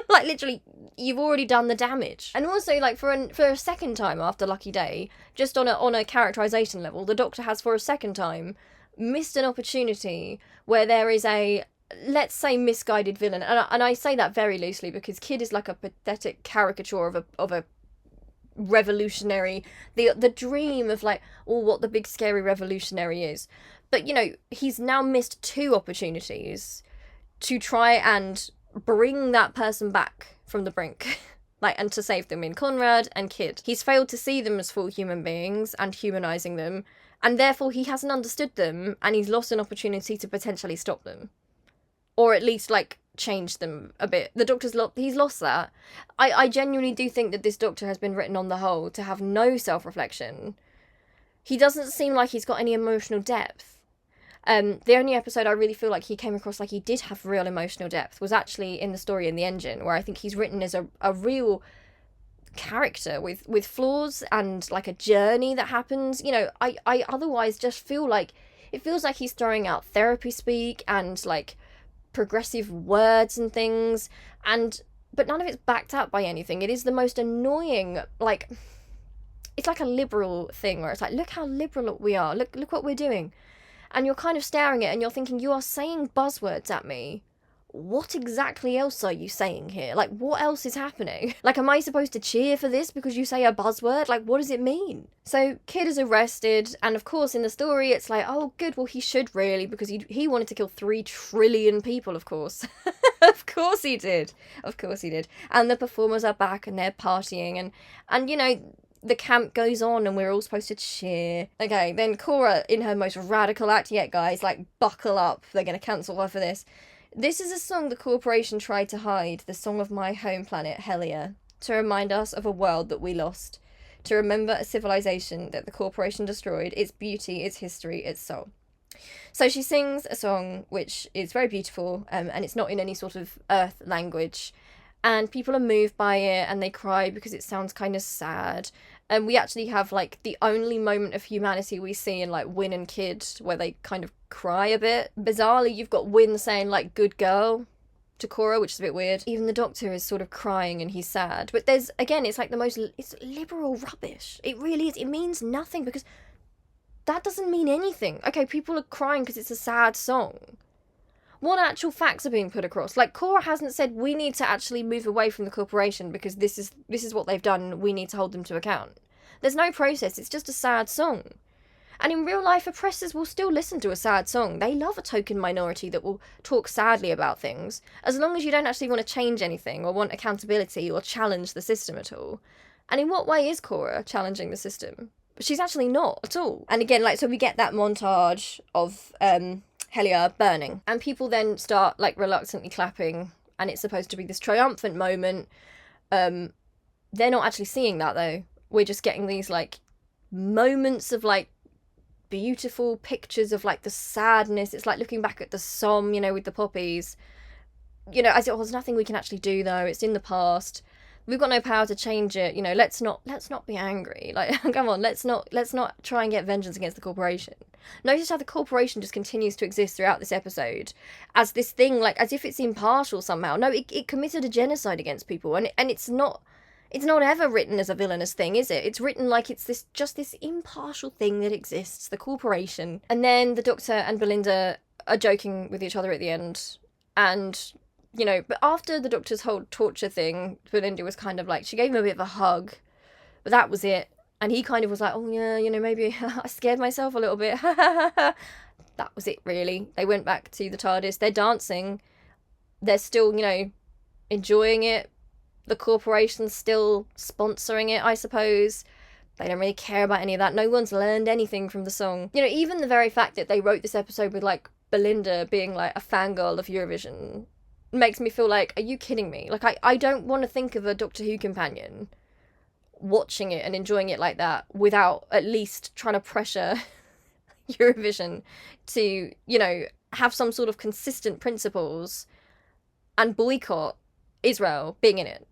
S1: Like, literally, you've already done the damage. And also, like, for a second time after Lucky Day, just on a characterization level, the Doctor has, for a second time, missed an opportunity where there is a, let's say, misguided villain. And I say that very loosely because Kid is like a pathetic caricature of a revolutionary, the dream of, like, oh, what the big scary revolutionary is. But, you know, he's now missed 2 opportunities to try and bring that person back from the brink, like, and to save them in Conrad and Kid. He's failed to see them as full human beings and humanising them, and therefore he hasn't understood them, and he's lost an opportunity to potentially stop them. Or at least, like, change them a bit. The Doctor's he's lost that. I genuinely do think that this Doctor has been written on the whole to have no self-reflection. He doesn't seem like he's got any emotional depth. The only episode I really feel like he came across like he did have real emotional depth was actually in The Story in the Engine, where I think he's written as a real character with flaws and, like, a journey that happens. You know, I otherwise just feel like, it feels like he's throwing out therapy speak and, like, progressive words and things, but none of it's backed up by anything. It is the most annoying, like, it's like a liberal thing where it's like, look how liberal we are, look what we're doing. And you're kind of staring at it and you're thinking, you are saying buzzwords at me. What exactly else are you saying here? Like, what else is happening? Like, am I supposed to cheer for this because you say a buzzword? Like, what does it mean? So, Kid is arrested, and of course in the story it's like, oh, good, well, he should really, because he wanted to kill 3 trillion people, of course. Of course he did. Of course he did. And the performers are back and they're partying, and you know, the camp goes on and we're all supposed to cheer. Okay, then Cora, in her most radical act yet, guys, like, buckle up. They're going to cancel her for this. This is a song the corporation tried to hide, the song of my home planet, Helia, to remind us of a world that we lost, to remember a civilization that the corporation destroyed, its beauty, its history, its soul. So she sings a song which is very beautiful, and it's not in any sort of earth language. And people are moved by it and they cry because it sounds kind of sad. And we actually have, like, the only moment of humanity we see in, like, Win and Kid where they kind of cry a bit. Bizarrely, you've got Win saying, like, good girl to Cora, which is a bit weird. Even the Doctor is sort of crying and he's sad. But there's, again, it's like it's liberal rubbish. It really is. It means nothing because that doesn't mean anything. Okay, people are crying because it's a sad song. What actual facts are being put across? Like, Cora hasn't said we need to actually move away from the corporation because this is what they've done, we need to hold them to account. There's no process, it's just a sad song. And in real life, oppressors will still listen to a sad song. They love a token minority that will talk sadly about things, as long as you don't actually want to change anything or want accountability or challenge the system at all. And in what way is Cora challenging the system? She's actually not at all. And again, like, so we get that montage of Helia burning, and people then start, like, reluctantly clapping, and it's supposed to be this triumphant moment. They're not actually seeing that, though. We're just getting these, like, moments of, like, beautiful pictures of, like, the sadness. It's like looking back at the Somme, you know, with the poppies. You know, as it was nothing we can actually do, though. It's in the past. We've got no power to change it. You know, let's not be angry. Like, come on, let's not try and get vengeance against the corporation. Notice how the corporation just continues to exist throughout this episode as this thing, like, as if it's impartial somehow. No, it committed a genocide against people, and it's not ever written as a villainous thing, is it? It's written like it's this impartial thing that exists, the corporation. And then the Doctor and Belinda are joking with each other at the end, and, you know, but after the Doctor's whole torture thing, Belinda was kind of like, she gave him a bit of a hug, but that was it. And he kind of was like, oh yeah, maybe I scared myself a little bit. That was it, really. They went back to the TARDIS. They're dancing. They're still, enjoying it. The corporation's still sponsoring it, I suppose. They don't really care about any of that. No one's learned anything from the song. Even the very fact that they wrote this episode with, like, Belinda being, like, a fangirl of Eurovision makes me feel like, are you kidding me? Like, I don't want to think of a Doctor Who companion watching it and enjoying it like that without at least trying to pressure Eurovision to, have some sort of consistent principles and boycott Israel being in it.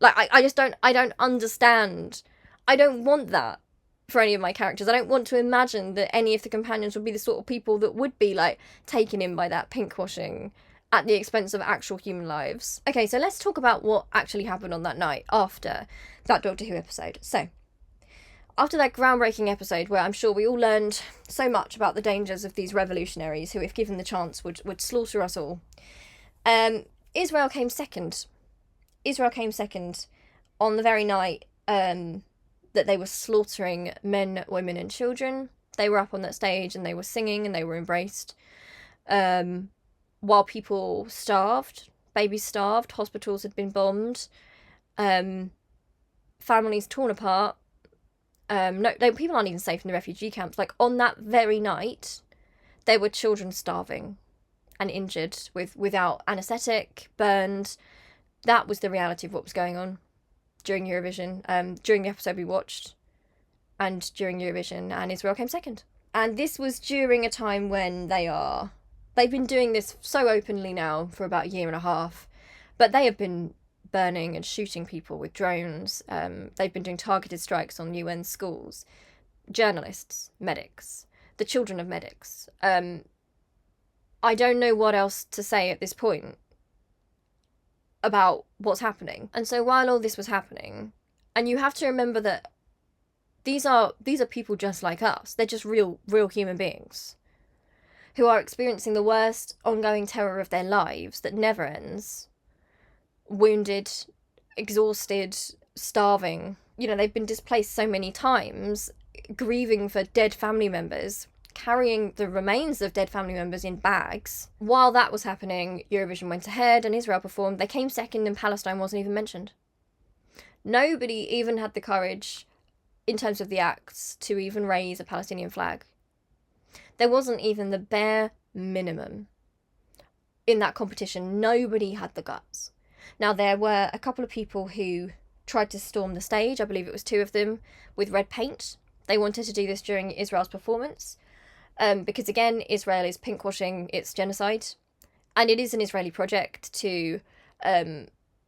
S1: Like, I don't understand. I don't want that for any of my characters. I don't want to imagine that any of the companions would be the sort of people that would be, like, taken in by that pinkwashing at the expense of actual human lives. Okay, so let's talk about what actually happened on that night after that Doctor Who episode. So, after that groundbreaking episode where I'm sure we all learned so much about the dangers of these revolutionaries who, if given the chance, would slaughter us all, Israel came second. Israel came second on the very night that they were slaughtering men, women and children. They were up on that stage and they were singing and they were embraced. While people starved, babies starved, hospitals had been bombed, families torn apart. People aren't even safe in the refugee camps. Like, on that very night, there were children starving and injured without anaesthetic, burned. That was the reality of what was going on during Eurovision, during the episode we watched, and during Eurovision, and Israel came second. And this was during a time when they've been doing this so openly now for about a year and a half, but they have been burning and shooting people with drones. They've been doing targeted strikes on UN schools, journalists, medics, the children of medics. I don't know what else to say at this point about what's happening. And so while all this was happening, and you have to remember that these are people just like us. They're just real human beings who are experiencing the worst ongoing terror of their lives that never ends. Wounded, exhausted, starving. They've been displaced so many times, grieving for dead family members, carrying the remains of dead family members in bags. While that was happening, Eurovision went ahead and Israel performed. They came second and Palestine wasn't even mentioned. Nobody even had the courage, in terms of the acts, to even raise a Palestinian flag. There wasn't even the bare minimum in that competition. Nobody had the guts. Now, there were a couple of people who tried to storm the stage. I believe it was 2 of them with red paint. They wanted to do this during Israel's performance. Because, again, Israel is pinkwashing its genocide. And it is an Israeli project to...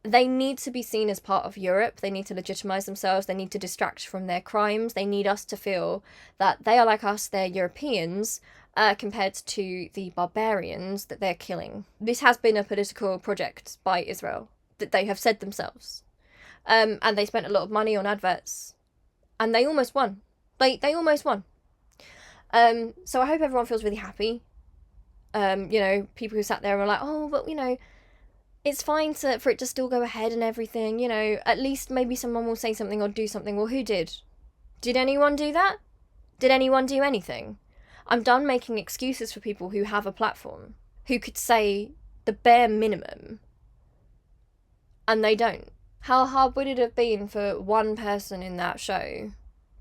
S1: they need to be seen as part of Europe. They need to legitimise themselves. They need to distract from their crimes. They need us to feel that they are like us, they're Europeans, compared to the barbarians that they're killing. This has been a political project by Israel, that they have said themselves. And they spent a lot of money on adverts. And they almost won. They almost won. So I hope everyone feels really happy. People who sat there and were like, oh, but, it's fine for it to still go ahead and everything, at least maybe someone will say something or do something. Well, who did? Did anyone do that? Did anyone do anything? I'm done making excuses for people who have a platform, who could say the bare minimum, and they don't. How hard would it have been for one person in that show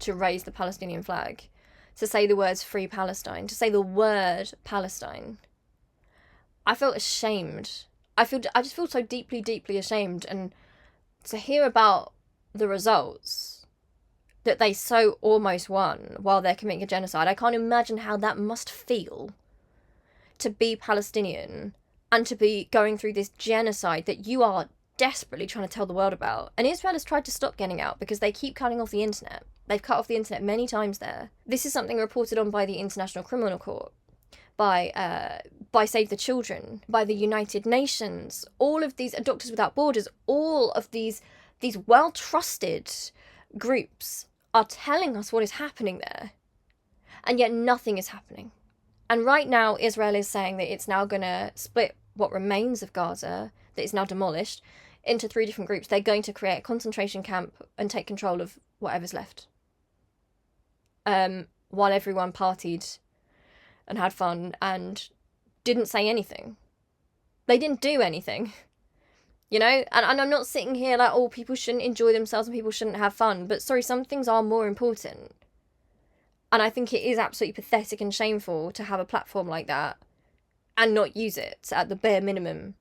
S1: to raise the Palestinian flag, to say the words Free Palestine, to say the word Palestine? I felt ashamed. I just feel so deeply, deeply ashamed. And to hear about the results, that they so almost won while they're committing a genocide, I can't imagine how that must feel to be Palestinian and to be going through this genocide that you are desperately trying to tell the world about. And Israel has tried to stop getting out because they keep cutting off the internet. They've cut off the internet many times there. This is something reported on by the International Criminal Court, by Save the Children, by the United Nations, all of these, Doctors Without Borders, all of these well-trusted groups are telling us what is happening there. And yet nothing is happening. And right now, Israel is saying that it's now going to split what remains of Gaza, that is now demolished, into 3 different groups. They're going to create a concentration camp and take control of whatever's left. while everyone partied and had fun and didn't say anything. They didn't do anything, you know? And I'm not sitting here like, oh, people shouldn't enjoy themselves and people shouldn't have fun. But sorry, some things are more important. And I think it is absolutely pathetic and shameful to have a platform like that and not use it to, at the bare minimum,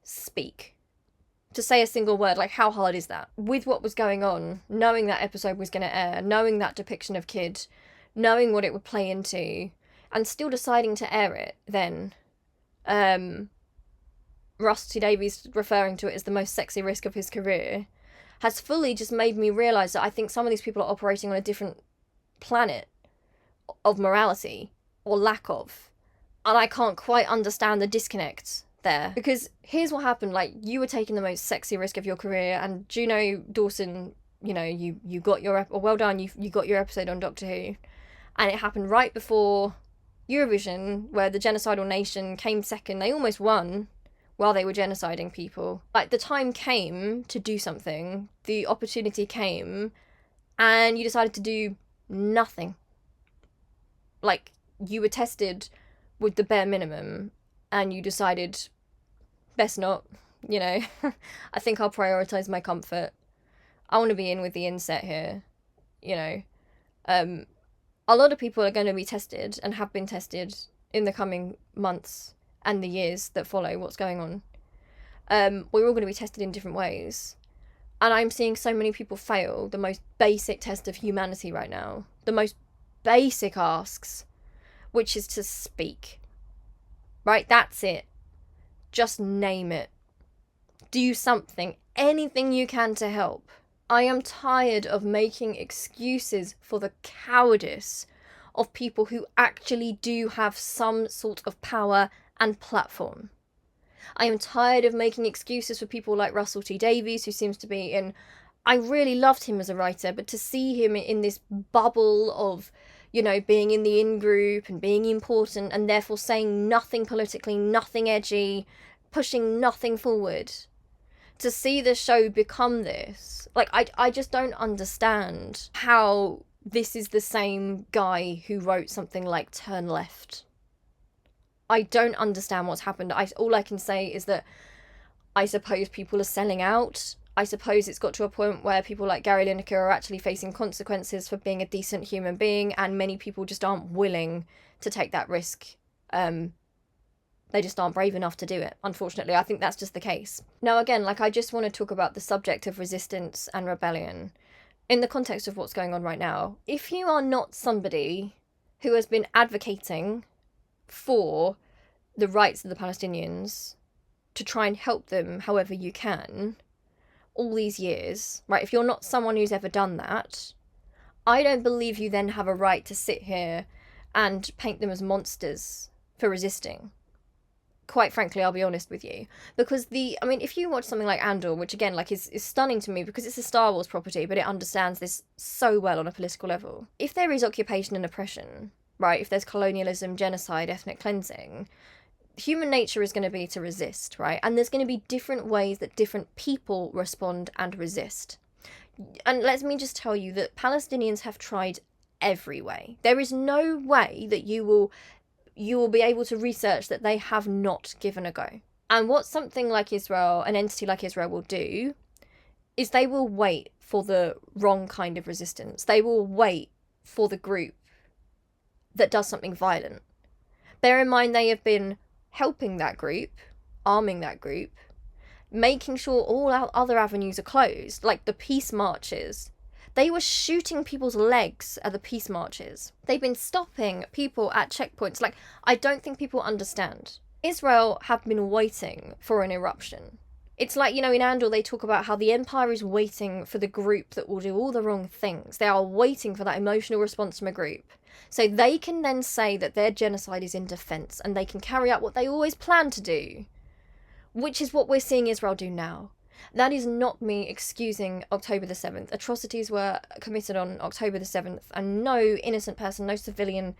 S1: speak. To say a single word, like, how hard is that? With what was going on, knowing that episode was going to air, knowing that depiction of Kid, knowing what it would play into, and still deciding to air it then. Russell T Davies referring to it as the most sexy risk of his career has fully just made me realise that I think some of these people are operating on a different planet of morality, or lack of. And I can't quite understand the disconnect there. Because here's what happened, like, you were taking the most sexy risk of your career, and Juno Dawson, you know, you got your, well done, you got your episode on Doctor Who. And it happened right before Eurovision, where the genocidal nation came second. They almost won while they were genociding people. Like, the time came to do something, the opportunity came, and you decided to do nothing. Like, you were tested with the bare minimum, and you decided, best not, you know. I think I'll prioritise my comfort. I want to be in with the inset here, you know. A lot of people are going to be tested, and have been tested, in the coming months and the years that follow what's going on. We're all going to be tested in different ways. And I'm seeing so many people fail the most basic test of humanity right now. The most basic asks, which is to speak. Right? That's it. Just name it. Do something. Anything you can to help. I am tired of making excuses for the cowardice of people who actually do have some sort of power and platform. I am tired of making excuses for people like Russell T Davies, who seems to be in... I really loved him as a writer, but to see him in this bubble of, you know, being in the in-group and being important and therefore saying nothing politically, nothing edgy, pushing nothing forward. To see the show become this, like, I just don't understand how this is the same guy who wrote something like Turn Left. I don't understand what's happened. All I can say is that I suppose people are selling out. I suppose it's got to a point where people like Gary Lineker are actually facing consequences for being a decent human being, and many people just aren't willing to take that risk. They just aren't brave enough to do it, unfortunately. I think that's just the case. Now, again, like, I just want to talk about the subject of resistance and rebellion in the context of what's going on right now. If you are not somebody who has been advocating for the rights of the Palestinians to try and help them however you can all these years, right, if you're not someone who's ever done that, I don't believe you then have a right to sit here and paint them as monsters for resisting. Quite frankly, I'll be honest with you. Because if you watch something like Andor, which again, like, is stunning to me because it's a Star Wars property, but it understands this so well on a political level. If there is occupation and oppression, right, if there's colonialism, genocide, ethnic cleansing, human nature is going to be to resist, right? And there's going to be different ways that different people respond and resist. And let me just tell you that Palestinians have tried every way. There is no way that you will be able to research that they have not given a go. And what something like Israel, an entity like Israel, will do is they will wait for the wrong kind of resistance. They will wait for the group that does something violent. Bear in mind, they have been helping that group, arming that group, making sure all our other avenues are closed, like the peace marches. They were shooting people's legs at the peace marches. They've been stopping people at checkpoints. Like, I don't think people understand. Israel have been waiting for an eruption. It's like, you know, in Andor they talk about how the Empire is waiting for the group that will do all the wrong things. They are waiting for that emotional response from a group. So they can then say that their genocide is in defence and they can carry out what they always planned to do. Which is what we're seeing Israel do now. That is not me excusing October the 7th. Atrocities were committed on October the 7th, and no innocent person, no civilian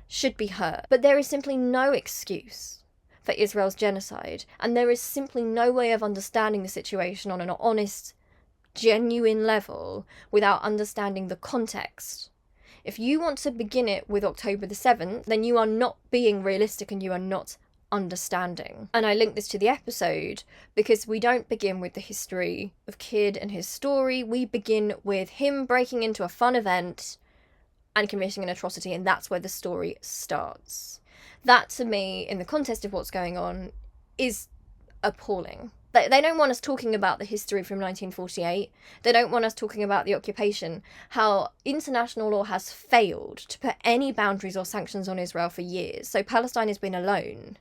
S1: should be hurt. But there is simply no excuse for Israel's genocide, and there is simply no way of understanding the situation on an honest, genuine level without understanding the context. If you want to begin it with October the 7th, then you are not being realistic and you are not understanding. And I link this to the episode because we don't begin with the history of Kid and his story. We begin with him breaking into a fun event and committing an atrocity, and that's where the story starts. That, to me, in the context of what's going on, is appalling. They don't want us talking about the history from 1948. They don't want us talking about the occupation, how international law has failed to put any boundaries or sanctions on Israel for years. So Palestine has been alone.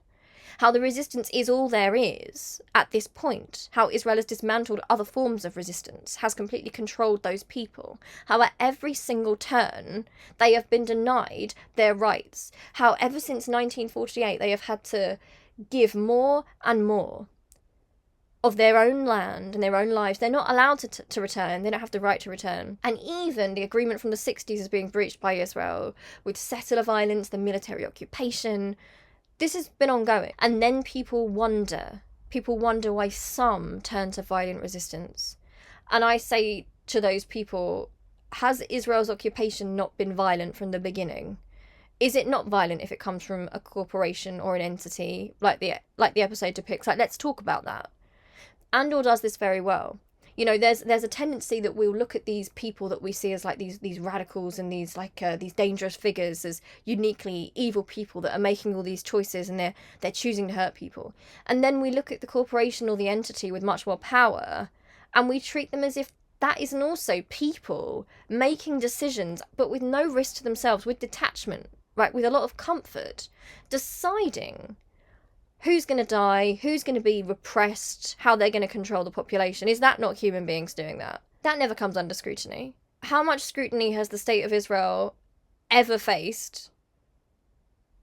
S1: How the resistance is all there is at this point. How Israel has dismantled other forms of resistance, has completely controlled those people. How at every single turn they have been denied their rights. How ever since 1948 they have had to give more and more of their own land and their own lives. They're not allowed to return. They don't have the right to return. And even the agreement from the 60s is being breached by Israel with settler violence, the military occupation. This has been ongoing. And then people wonder why some turn to violent resistance. And I say to those people, has Israel's occupation not been violent from the beginning? Is it not violent if it comes from a corporation or an entity like the episode depicts? Like, let's talk about that. Andor does this very well. You know, there's a tendency that we'll look at these people that we see as like these radicals and these dangerous figures as uniquely evil people that are making all these choices and they're choosing to hurt people. And then we look at the corporation or the entity with much more power and we treat them as if that isn't also people making decisions, but with no risk to themselves, with detachment, right, with a lot of comfort, deciding who's going to die, who's going to be repressed, how they're going to control the population. Is that not human beings doing that? That never comes under scrutiny. How much scrutiny has the state of Israel ever faced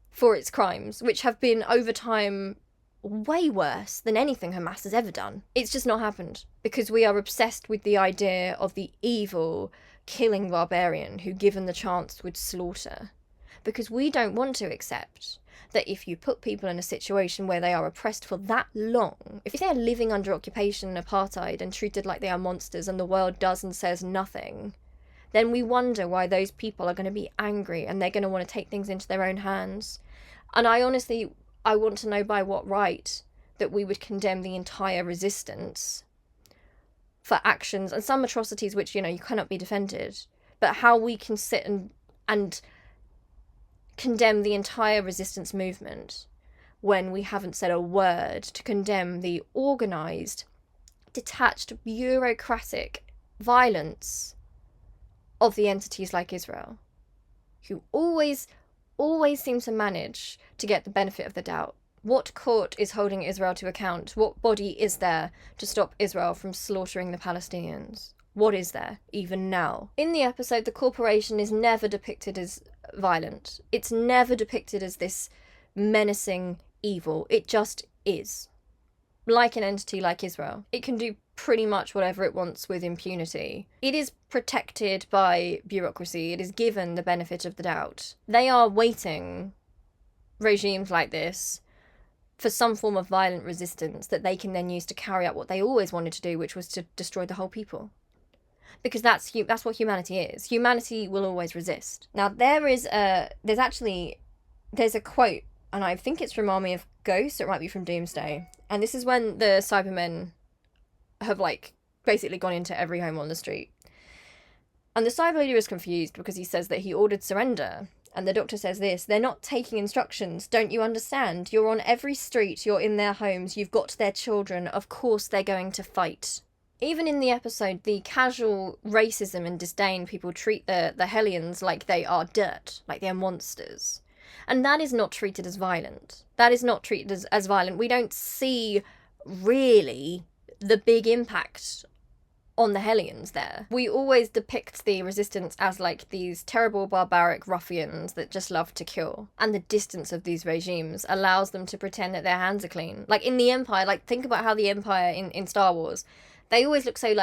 S1: for its crimes, which have been over time way worse than anything Hamas has ever done? It's just not happened because we are obsessed with the idea of the evil, killing barbarian who, given the chance, would slaughter. Because we don't want to accept that if you put people in a situation where they are oppressed for that long, if they're living under occupation and apartheid and treated like they are monsters and the world does and says nothing, then we wonder why those people are going to be angry and they're going to want to take things into their own hands. And I want to know by what right that we would condemn the entire resistance for actions and some atrocities which, you know, you cannot be defended, but how we can sit and condemn the entire resistance movement when we haven't said a word to condemn the organised, detached, bureaucratic violence of the entities like Israel, who always seem to manage to get the benefit of the doubt. What court is holding Israel to account? What body is there to stop Israel from slaughtering the Palestinians? What is there, even now? In the episode, the corporation is never depicted as violent. It's never depicted as this menacing evil. It just is. Like an entity like Israel. It can do pretty much whatever it wants with impunity. It is protected by bureaucracy. It is given the benefit of the doubt. They are waiting, regimes like this, for some form of violent resistance that they can then use to carry out what they always wanted to do, which was to destroy the whole people. Because that's what humanity is. Humanity will always resist. Now, there's a quote, and I think it's from Army of Ghosts, or it might be from Doomsday. And this is when the Cybermen have, basically gone into every home on the street. And the Cyber leader is confused because he says that he ordered surrender. And the doctor says this: they're not taking instructions, don't you understand? You're on every street, you're in their homes, you've got their children, of course they're going to fight. Even in the episode, the casual racism and disdain people treat the Hellions like they are dirt, like they're monsters. And that is not treated as violent. That is not treated as violent. We don't see, really, the big impact on the Hellions there. We always depict the resistance as these terrible barbaric ruffians that just love to kill. And the distance of these regimes allows them to pretend that their hands are clean. Like in the Empire, think about how the Empire in Star Wars, they always look so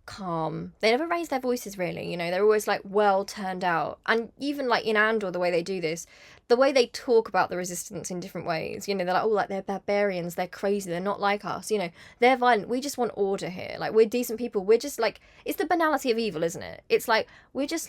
S1: calm. They never raise their voices really, you know, they're always well turned out. And even in Andor, the way they do this, the way they talk about the resistance in different ways, you know, they're they're barbarians, they're crazy, they're not like us, you know, they're violent, we just want order here, we're decent people, we're just it's the banality of evil, isn't it? It's we're just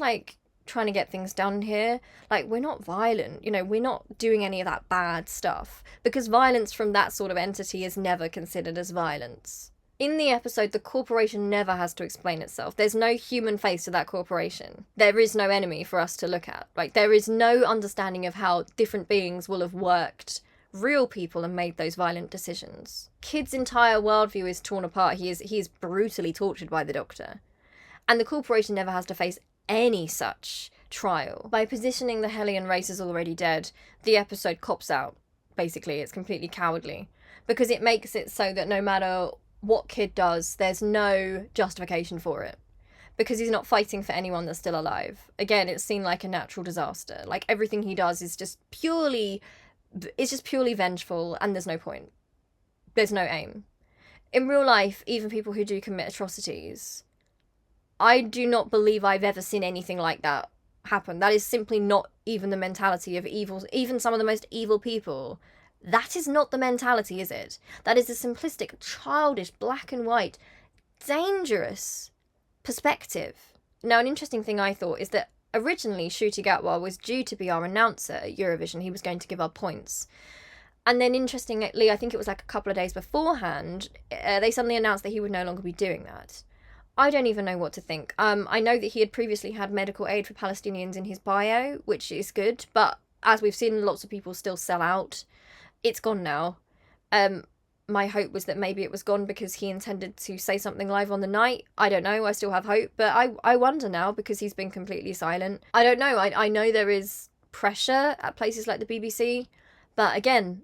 S1: trying to get things done here. Like, we're not violent, we're not doing any of that bad stuff, because violence from that sort of entity is never considered as violence. In the episode, the corporation never has to explain itself. There's no human face to that corporation. There is no enemy for us to look at. Like, there is no understanding of how different beings will have worked, real people, and made those violent decisions. Kid's entire worldview is torn apart. He is brutally tortured by the Doctor. And the corporation never has to face any such trial. By positioning the Hellion race as already dead, the episode cops out. Basically, it's completely cowardly. Because it makes it so that no matter what Kid does, there's no justification for it. Because he's not fighting for anyone that's still alive. Again, it's seen like a natural disaster. Like, everything he does is just purely vengeful, and there's no point. There's no aim. In real life, even people who do commit atrocities, I do not believe I've ever seen anything like that happen. That is simply not even the mentality of evil. Even some of the most evil people, that is not the mentality, is it? That is a simplistic, childish, black and white, dangerous perspective. Now, an interesting thing I thought is that originally Ncuti Gatwa was due to be our announcer at Eurovision. He was going to give our points. And then, interestingly, I think it was like a couple of days beforehand, they suddenly announced that he would no longer be doing that. I don't even know what to think. I know that he had previously had medical aid for Palestinians in his bio, which is good, but as we've seen, lots of people still sell out. It's gone now. My hope was that maybe it was gone because he intended to say something live on the night. I don't know. I still have hope, but I wonder now because he's been completely silent. I don't know. I know there is pressure at places like the BBC, but again,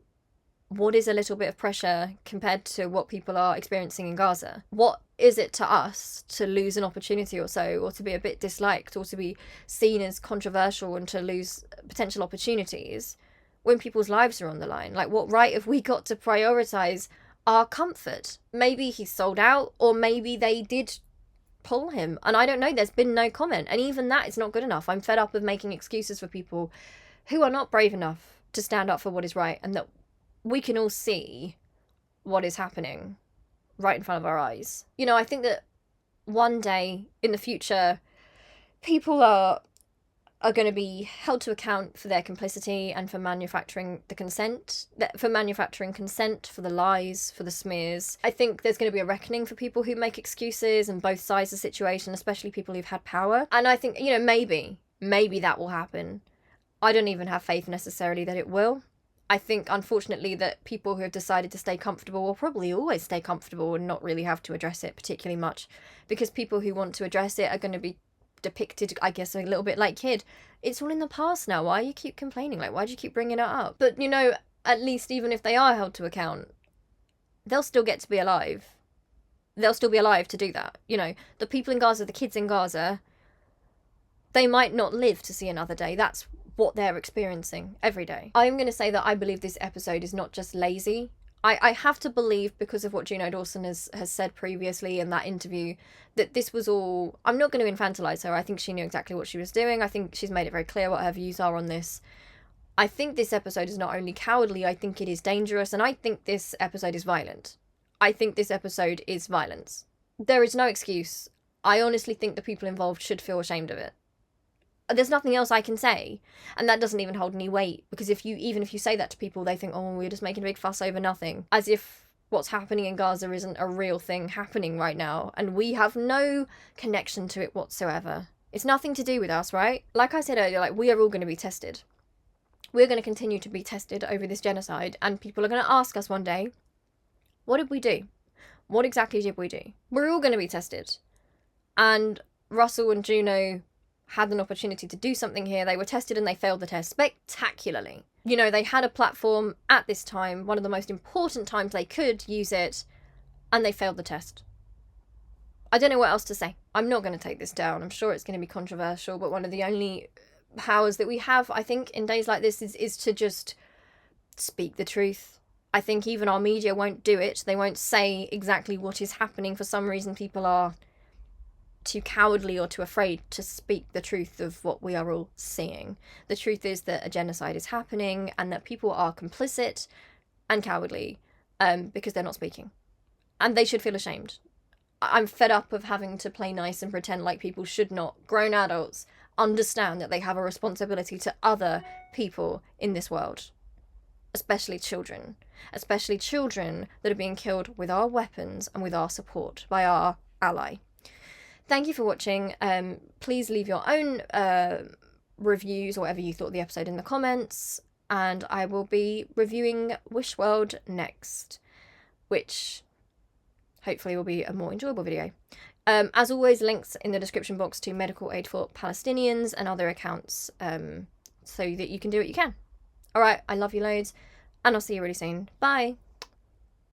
S1: what is a little bit of pressure compared to what people are experiencing in Gaza? What is it to us to lose an opportunity or so, or to be a bit disliked, or to be seen as controversial and to lose potential opportunities when people's lives are on the line? Like, what right have we got to prioritise our comfort? Maybe he's sold out, or maybe they did pull him, and I don't know. There's been no comment, and even that is not good enough. I'm fed up of making excuses for people who are not brave enough to stand up for what is right, and that we can all see what is happening right in front of our eyes. I think that one day in the future, people are going to be held to account for their complicity and for manufacturing consent, for the lies, for the smears. I think there's going to be a reckoning for people who make excuses and both sides of the situation, especially people who've had power. And I think, maybe that will happen. I don't even have faith necessarily that it will. I think, unfortunately, that people who have decided to stay comfortable will probably always stay comfortable and not really have to address it particularly much, because people who want to address it are going to be depicted, I guess, a little bit like Kid. It's all in the past now. Why do you keep complaining? Like, why do you keep bringing it up? But, at least even if they are held to account, they'll still get to be alive. They'll still be alive to do that. The people in Gaza, the kids in Gaza, they might not live to see another day. That's what they're experiencing every day. I'm going to say that I believe this episode is not just lazy. I have to believe, because of what Juno Dawson has said previously in that interview, that this was all... I'm not going to infantilise her. I think she knew exactly what she was doing. I think she's made it very clear what her views are on this. I think this episode is not only cowardly, I think it is dangerous, and I think this episode is violent. I think this episode is violence. There is no excuse. I honestly think the people involved should feel ashamed of it. There's nothing else I can say, and that doesn't even hold any weight, because if you say that to people, they think, oh, we're just making a big fuss over nothing, as if what's happening in Gaza isn't a real thing happening right now, and we have no connection to it whatsoever. It's nothing to do with us, right? Like I said earlier, we are all going to be tested. We're going to continue to be tested over this genocide, and people are going to ask us one day, what did we do? What exactly did we do? We're all going to be tested. And Russell and Juno had an opportunity to do something here. They were tested and they failed the test spectacularly. They had a platform at this time, one of the most important times they could use it, and they failed the test. I don't know what else to say. I'm not going to take this down. I'm sure it's going to be controversial, but one of the only powers that we have, I think, in days like this is to just speak the truth. I think even our media won't do it. They won't say exactly what is happening. For some reason, people are too cowardly or too afraid to speak the truth of what we are all seeing. The truth is that a genocide is happening and that people are complicit and cowardly because they're not speaking. And they should feel ashamed. I'm fed up of having to play nice and pretend like people should not. Grown adults understand that they have a responsibility to other people in this world, especially children that are being killed with our weapons and with our support by our ally. Thank you for watching. Please leave your own reviews or whatever you thought of the episode in the comments, and I will be reviewing Wish World next, which hopefully will be a more enjoyable video. As always, links in the description box to medical aid for Palestinians and other accounts, so that you can do what you can. Alright, I love you loads, and I'll see you really soon. Bye!